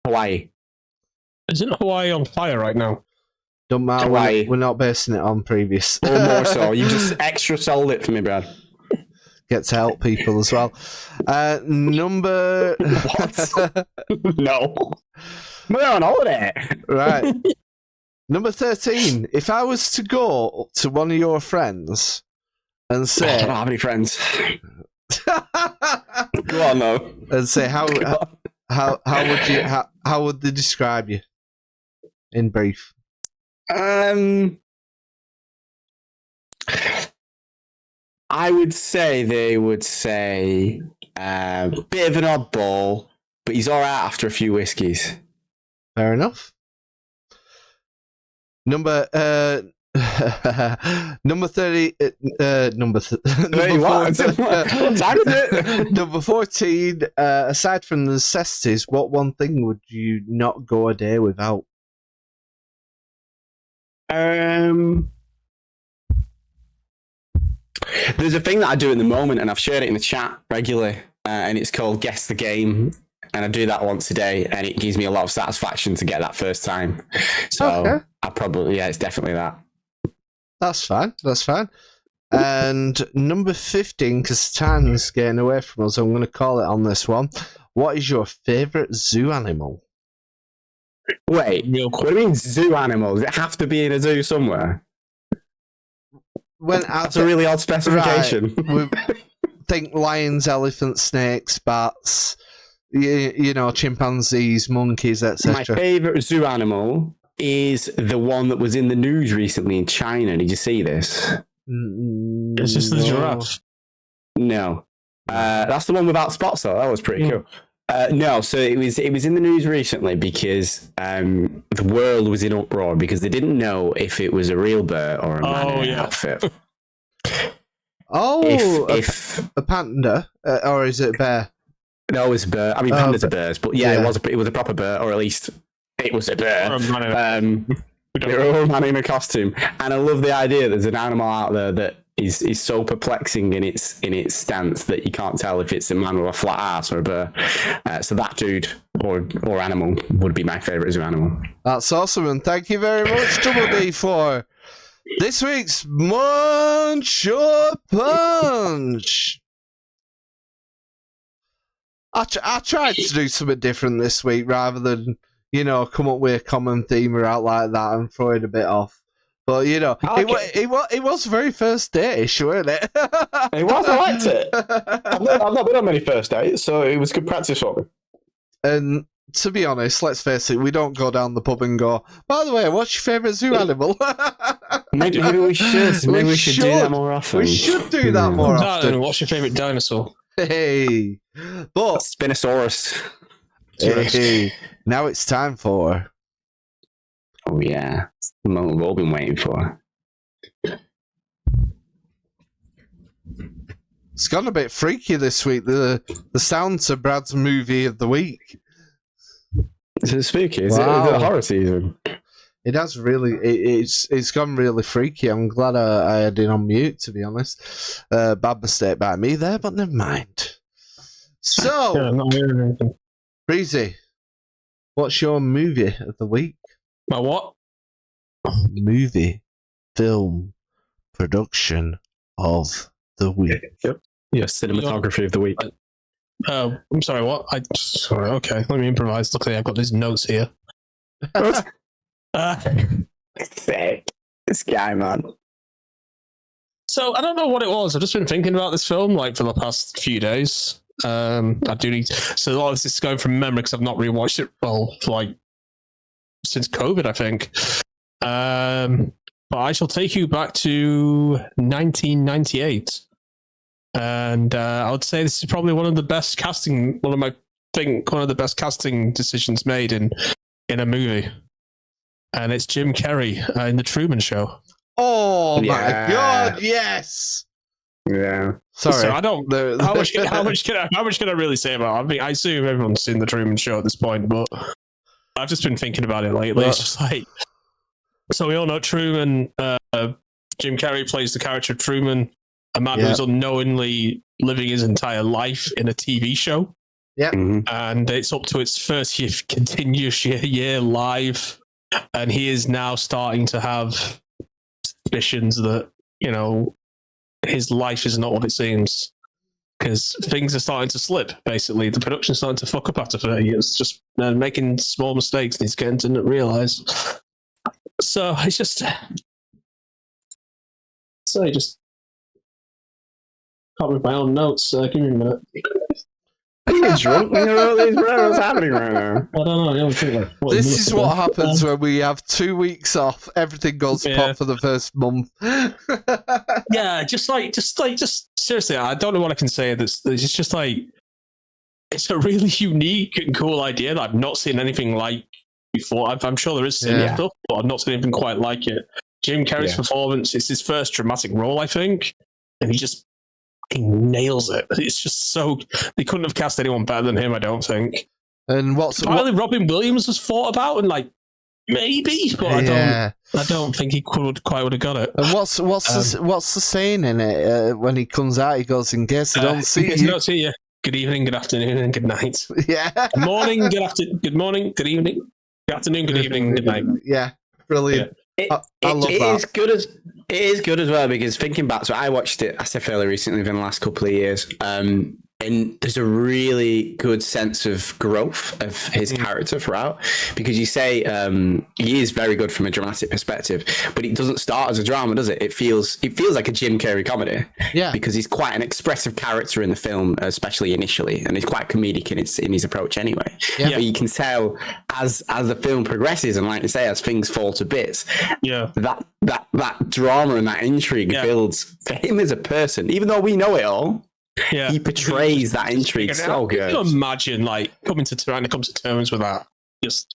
Hawaii. Isn't Hawaii on fire right now? Don't matter. Hawaii. We're not basing it on previous. Or more so. You just extra sold it for me, Brad. Get to help people as well. Number... What? No. We're on holiday. Right. Number 13. If I was to go to one of your friends and say... I don't have any friends. Go on, though. And say, how would they describe you? In brief. I would say they would say bit of an oddball, but he's all right after a few whiskeys. Fair enough. Number 30. Number 14. Number 14. Aside from the necessities, what one thing would you not go a day without? There's a thing that I do at the moment, and I've shared it in the chat regularly, and it's called Guess the Game. And I do that once a day, and it gives me a lot of satisfaction to get that first time. So I probably, it's definitely that. That's fine. That's fine. And number 15, because time's getting away from us, I'm going to call it on this one. What is your favourite zoo animal? Wait, what do you mean zoo animal? Does it have to be in a zoo somewhere? That's a really odd specification. Right. Think lions, elephants, snakes, bats, you know, chimpanzees, monkeys, etc. My favourite zoo animal is the one that was in the news recently in China. Did you see this? It's just the giraffe. No. That's the one without spots, though. That was pretty cool. No, so it was in the news recently because the world was in uproar because they didn't know if it was a real bear or a man in an outfit. A panda, or is it a bear? No, it was a bear. I mean, pandas are bears, but yeah, it was a proper bear, or at least it was a bear. They were all a man in a costume, and I love the idea. There's an animal out there that is so perplexing in its stance that you can't tell if it's a man with a flat ass or a bear. So that dude or animal would be my favourite zoo animal. That's awesome, and thank you very much, Double D, for this week's Munch or Punch. I tried to do something different this week rather than, come up with a common theme or out like that and throw it a bit off. But, it was very first date-ish, wasn't it? It was, I liked it. I've not been on many first dates, so it was good practice for me. And to be honest, let's face it, we don't go down the pub and go, by the way, what's your favourite zoo animal? Maybe we should. Maybe we should do that more often. We should do that more often. What's your favourite dinosaur? Hey. But Spinosaurus. hey, now it's time for... Oh yeah, it's the moment we've all been waiting for. It's gone a bit freaky this week. The sound to Brad's movie of the week. Is it spooky? Is it a horror season? It has really. It's gone really freaky. I'm glad I had it on mute, to be honest. Bad mistake by me there, but never mind. So, Yeah, I'm not hearing anything. Breezy, what's your movie of the week? My what? Movie, film, production of the week. Yep. Yeah, cinematography of the week. I'm sorry, what? Sorry, okay, let me improvise. Luckily, I've got these notes here. Sick. This guy, man. So, I don't know what it was. I've just been thinking about this film, for the past few days. I do need... So, a lot of this is going from memory, because I've not rewatched it, since COVID, I think. But I shall take you back to 1998. And I would say this is probably one of the best casting decisions made in a movie. And it's Jim Carrey in The Truman Show. Oh my God, yes! Yeah. Sorry. So I don't... How much can I really say about it? I mean, I assume everyone's seen The Truman Show at this point, but I've just been thinking about it lately. It's just so we all know Truman, Jim Carrey plays the character of Truman, a man who's unknowingly living his entire life in a TV show. Yeah. Mm-hmm. And it's up to its first continuous year live. And he is now starting to have suspicions that, his life is not what it seems. Because things are starting to slip, basically. The production's starting to fuck up after 30 years. Just making small mistakes and he's getting to realise. So it's just... Sorry, just can't read my own notes. Give me a minute. Are you drunk when you wrote these, bro? What's happening right now? I don't know. This is what happens when we have 2 weeks off. Everything goes pop for the first month. Yeah, just seriously, I don't know what I can say. It's just it's a really unique and cool idea that I've not seen anything like before. I'm sure there is similar stuff, but I've not seen anything quite like it. Jim Carrey's performance, it's his first dramatic role, I think, and he nails it. It's just so... They couldn't have cast anyone better than him, I don't think. And Apparently Robin Williams was thought about, and maybe, but I don't think he quite would have got it. And what's the saying in it when he comes out? He goes, "In case I don't see you." Don't see you. Good evening, good afternoon, and good night. Yeah. Good morning, good morning, good evening, good afternoon, good evening, good night. Yeah, brilliant. I love that. It is good as well, because thinking back, so I watched it, I say fairly recently, within the last couple of years, and there's a really good sense of growth of his character throughout, because you say he is very good from a dramatic perspective, but it doesn't start as a drama, does it? It feels like a Jim Carrey comedy, because he's quite an expressive character in the film, especially initially, and he's quite comedic in his approach anyway. But you can tell as the film progresses, and like you say, as things fall to bits, that drama and that intrigue builds for him as a person, even though we know it all. Yeah, he portrays that intrigue so good. Can you imagine coming to terms with that? Just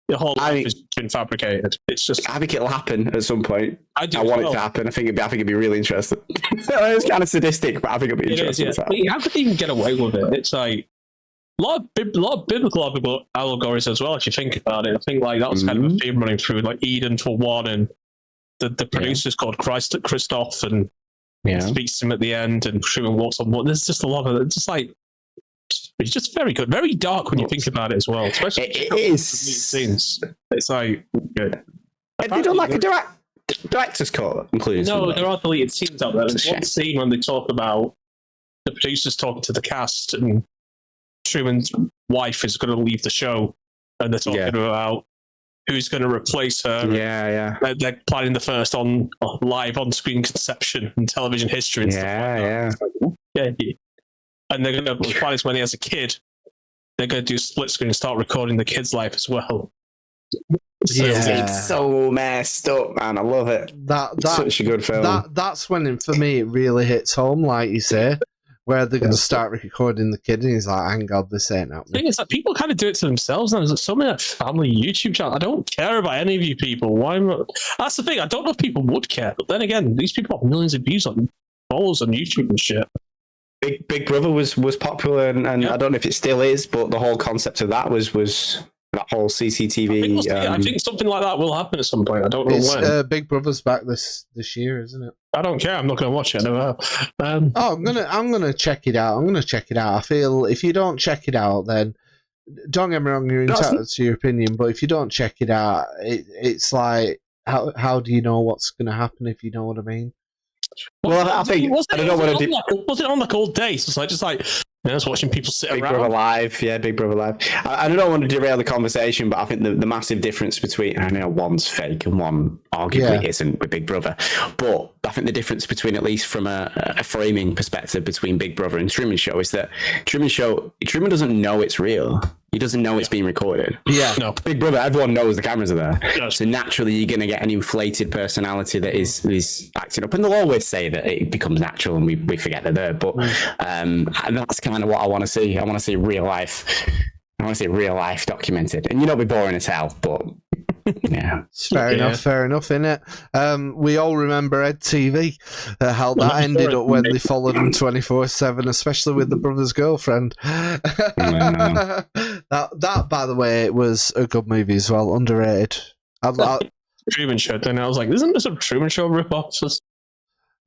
the whole life has been fabricated. It's just... I think it'll happen at some point. I want it to happen. I think it'd be really interesting. It's kind of sadistic, but I think it'll be interesting. How could they even get away with it? It's a lot of biblical allegories as well. If you think about it, I think that was kind of a theme running through, Eden for one, and the producer's called Christoph, and speaks to him at the end, and Truman walks on. There's just a lot of it. Just It's just very good, very dark when you think about it as well. Especially It is. scenes. It's like good. They don't like a director's cut, including No, there are deleted scenes out there. There's one scene when they talk about the producers talking to the cast, and Truman's wife is going to leave the show, and they're talking about who's going to replace her. Yeah. They're planning the first live on-screen conception in television history. And stuff like that. Yeah. And they're going to plan this when he has a kid. They're going to do split screen and start recording the kid's life as well. It's so messed up, man. I love it. That's such a good film. That's when, for me, it really hits home, like you say, where they're going to start recording the kid, and he's like, "Thank God, this ain't happening." The thing is that people kind of do it to themselves now. There's so many like family YouTube channels. I don't care about any of you people. Why? That's the thing. I don't know if people would care, but then again, these people have millions of views on followers on YouTube and shit. Big Brother was popular, and I don't know if it still is, but the whole concept of that was that whole CCTV. I think something like that will happen at some point. I don't know when. Big Brother's back this year, isn't it? I don't care. I'm not going to watch it. I never have. I'm gonna check it out. I feel if you don't check it out, then don't get me wrong, you're entitled to your opinion. But if you don't check it out, it's like how do you know what's going to happen if you know what I mean? Well, I think was it on like all day? So it's just like I was watching people sit Big around. Brother Live, Big Brother Live. I don't want to derail the conversation, but I think the massive difference between, I know one's fake and one arguably isn't with Big Brother, but I think the difference between, at least from a framing perspective, between Big Brother and Truman Show is that Truman doesn't know it's real. He doesn't know it's being recorded. Yeah. No. Big Brother, everyone knows the cameras are there. Yes. So naturally, you're going to get an inflated personality that is acting up. And they'll always say that it becomes natural and we forget they're there. But and that's kind of what I want to see. I want to see real life. I want to see real life documented. And it'll be boring as hell, but yeah. Fair enough, innit? We all remember Ed TV, how that ended up when they followed him 24/7, especially with the brother's girlfriend. That, by the way, was a good movie as well, underrated. Truman Show. Then I was like, isn't this a Truman Show ripoff?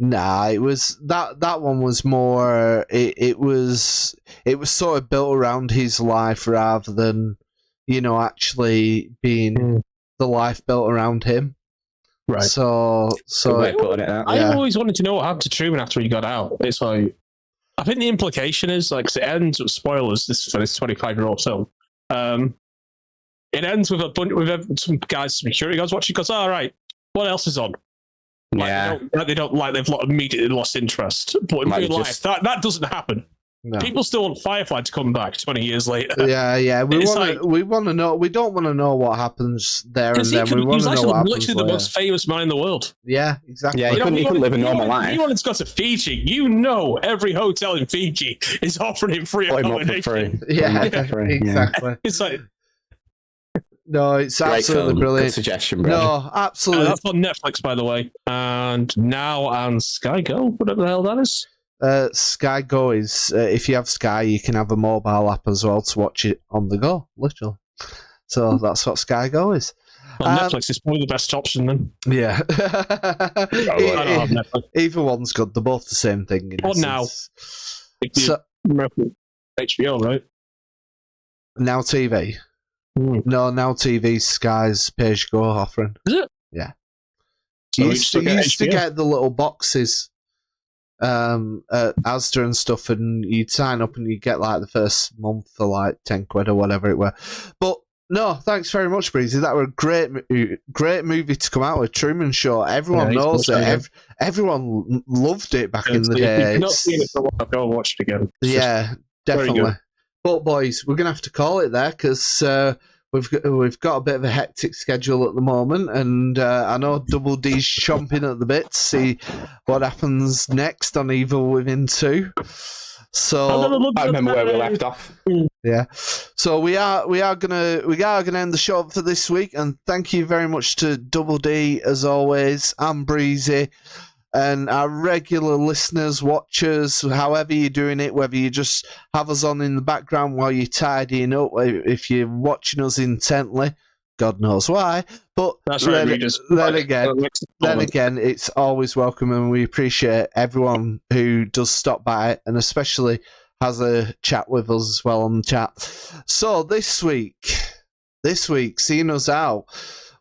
Nah, it was that one was more. It was sort of built around his life rather than, actually being the life built around him. Right. So I always wanted to know what happened to Truman after he got out. It's like, I think the implication is, like, 'cause it ends with spoilers for this 25-year-old film. It ends with some guys, security guards watching. Goes, all right, what else is on? They've immediately lost interest. But in real life, that doesn't happen. No. People still want Firefly to come back 20 years later. Yeah. We want to know. We don't want to know what happens there and then. We want to know what happens literally the most famous man in the world. Yeah, exactly. Yeah, he couldn't live a normal life. He wanted to go to Fiji. Every hotel in Fiji is offering him free accommodation. Yeah, exactly. It's like, no, it's absolutely brilliant. Good suggestion, bro. No, absolutely. That's on Netflix, by the way, and now on Sky Go, whatever the hell that is. Sky Go is, if you have Sky, you can have a mobile app as well to watch it on the go, literally. So that's what Sky Go is. Well, Netflix is probably the best option then. Yeah. I don't have Netflix. Either one's good. They're both the same thing. What now? HBO, right? Now TV. No, Now TV's Sky's pay-as-you-go offering. Is it? Yeah. So you used to get the little boxes at Asda and stuff, and you'd sign up and you'd get like the first month for like 10 quid or whatever it were. But no, thanks very much, Breezy. That were a great movie to come out with. Truman Show. Everyone knows it. Everyone loved it back in the day. If not seen it, I'll go and watch it again. Yeah, definitely. But boys, we're gonna have to call it there because we've got a bit of a hectic schedule at the moment, and I know Double D's chomping at the bit to see what happens next on Evil Within 2. So I remember where we left off. Yeah. So we are gonna end the show for this week, and thank you very much to Double D as always, and Breezy, and our regular listeners, watchers, however you're doing it, whether you just have us on in the background while you're tidying up, if you're watching us intently, God knows why. But then again, it's always welcome, and we appreciate everyone who does stop by, and especially has a chat with us as well on the chat. So this week, seeing us out,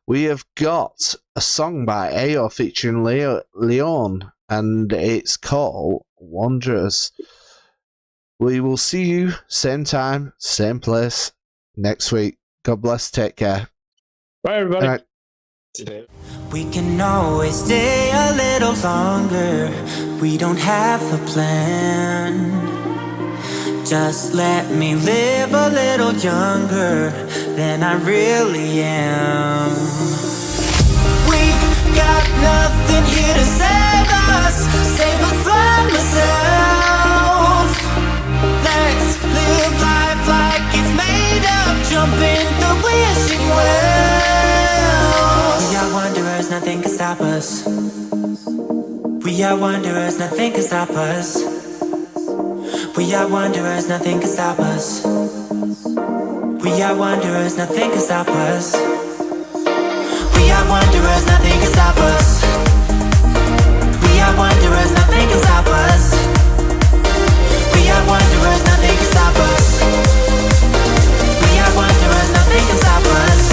we have got a song by AO featuring Leon, and it's called Wanderers. We will see you same time, same place next week. God bless. Take care. Bye, everybody. Right. We can always stay a little longer. We don't have a plan. Just let me live a little younger than I really am. We've got nothing here to save us from ourselves. Let's live life like it's made up. Jump in the wishing well. We are wanderers, nothing can stop us. We are wanderers, nothing can stop us. We are wanderers, nothing can stop us. We are wanderers, nothing can stop us. We are wanderers, nothing can stop us. We are wanderers, nothing can stop us. We are wanderers, nothing can stop us. We are wanderers, nothing can stop us.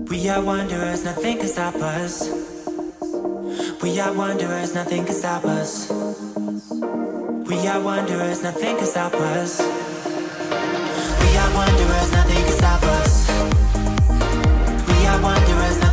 We are wanderers, nothing can stop us. We are wanderers, nothing can stop us. We are wanderers, nothing can stop us. We are wanderers, nothing can stop us. We are wanderers, nothing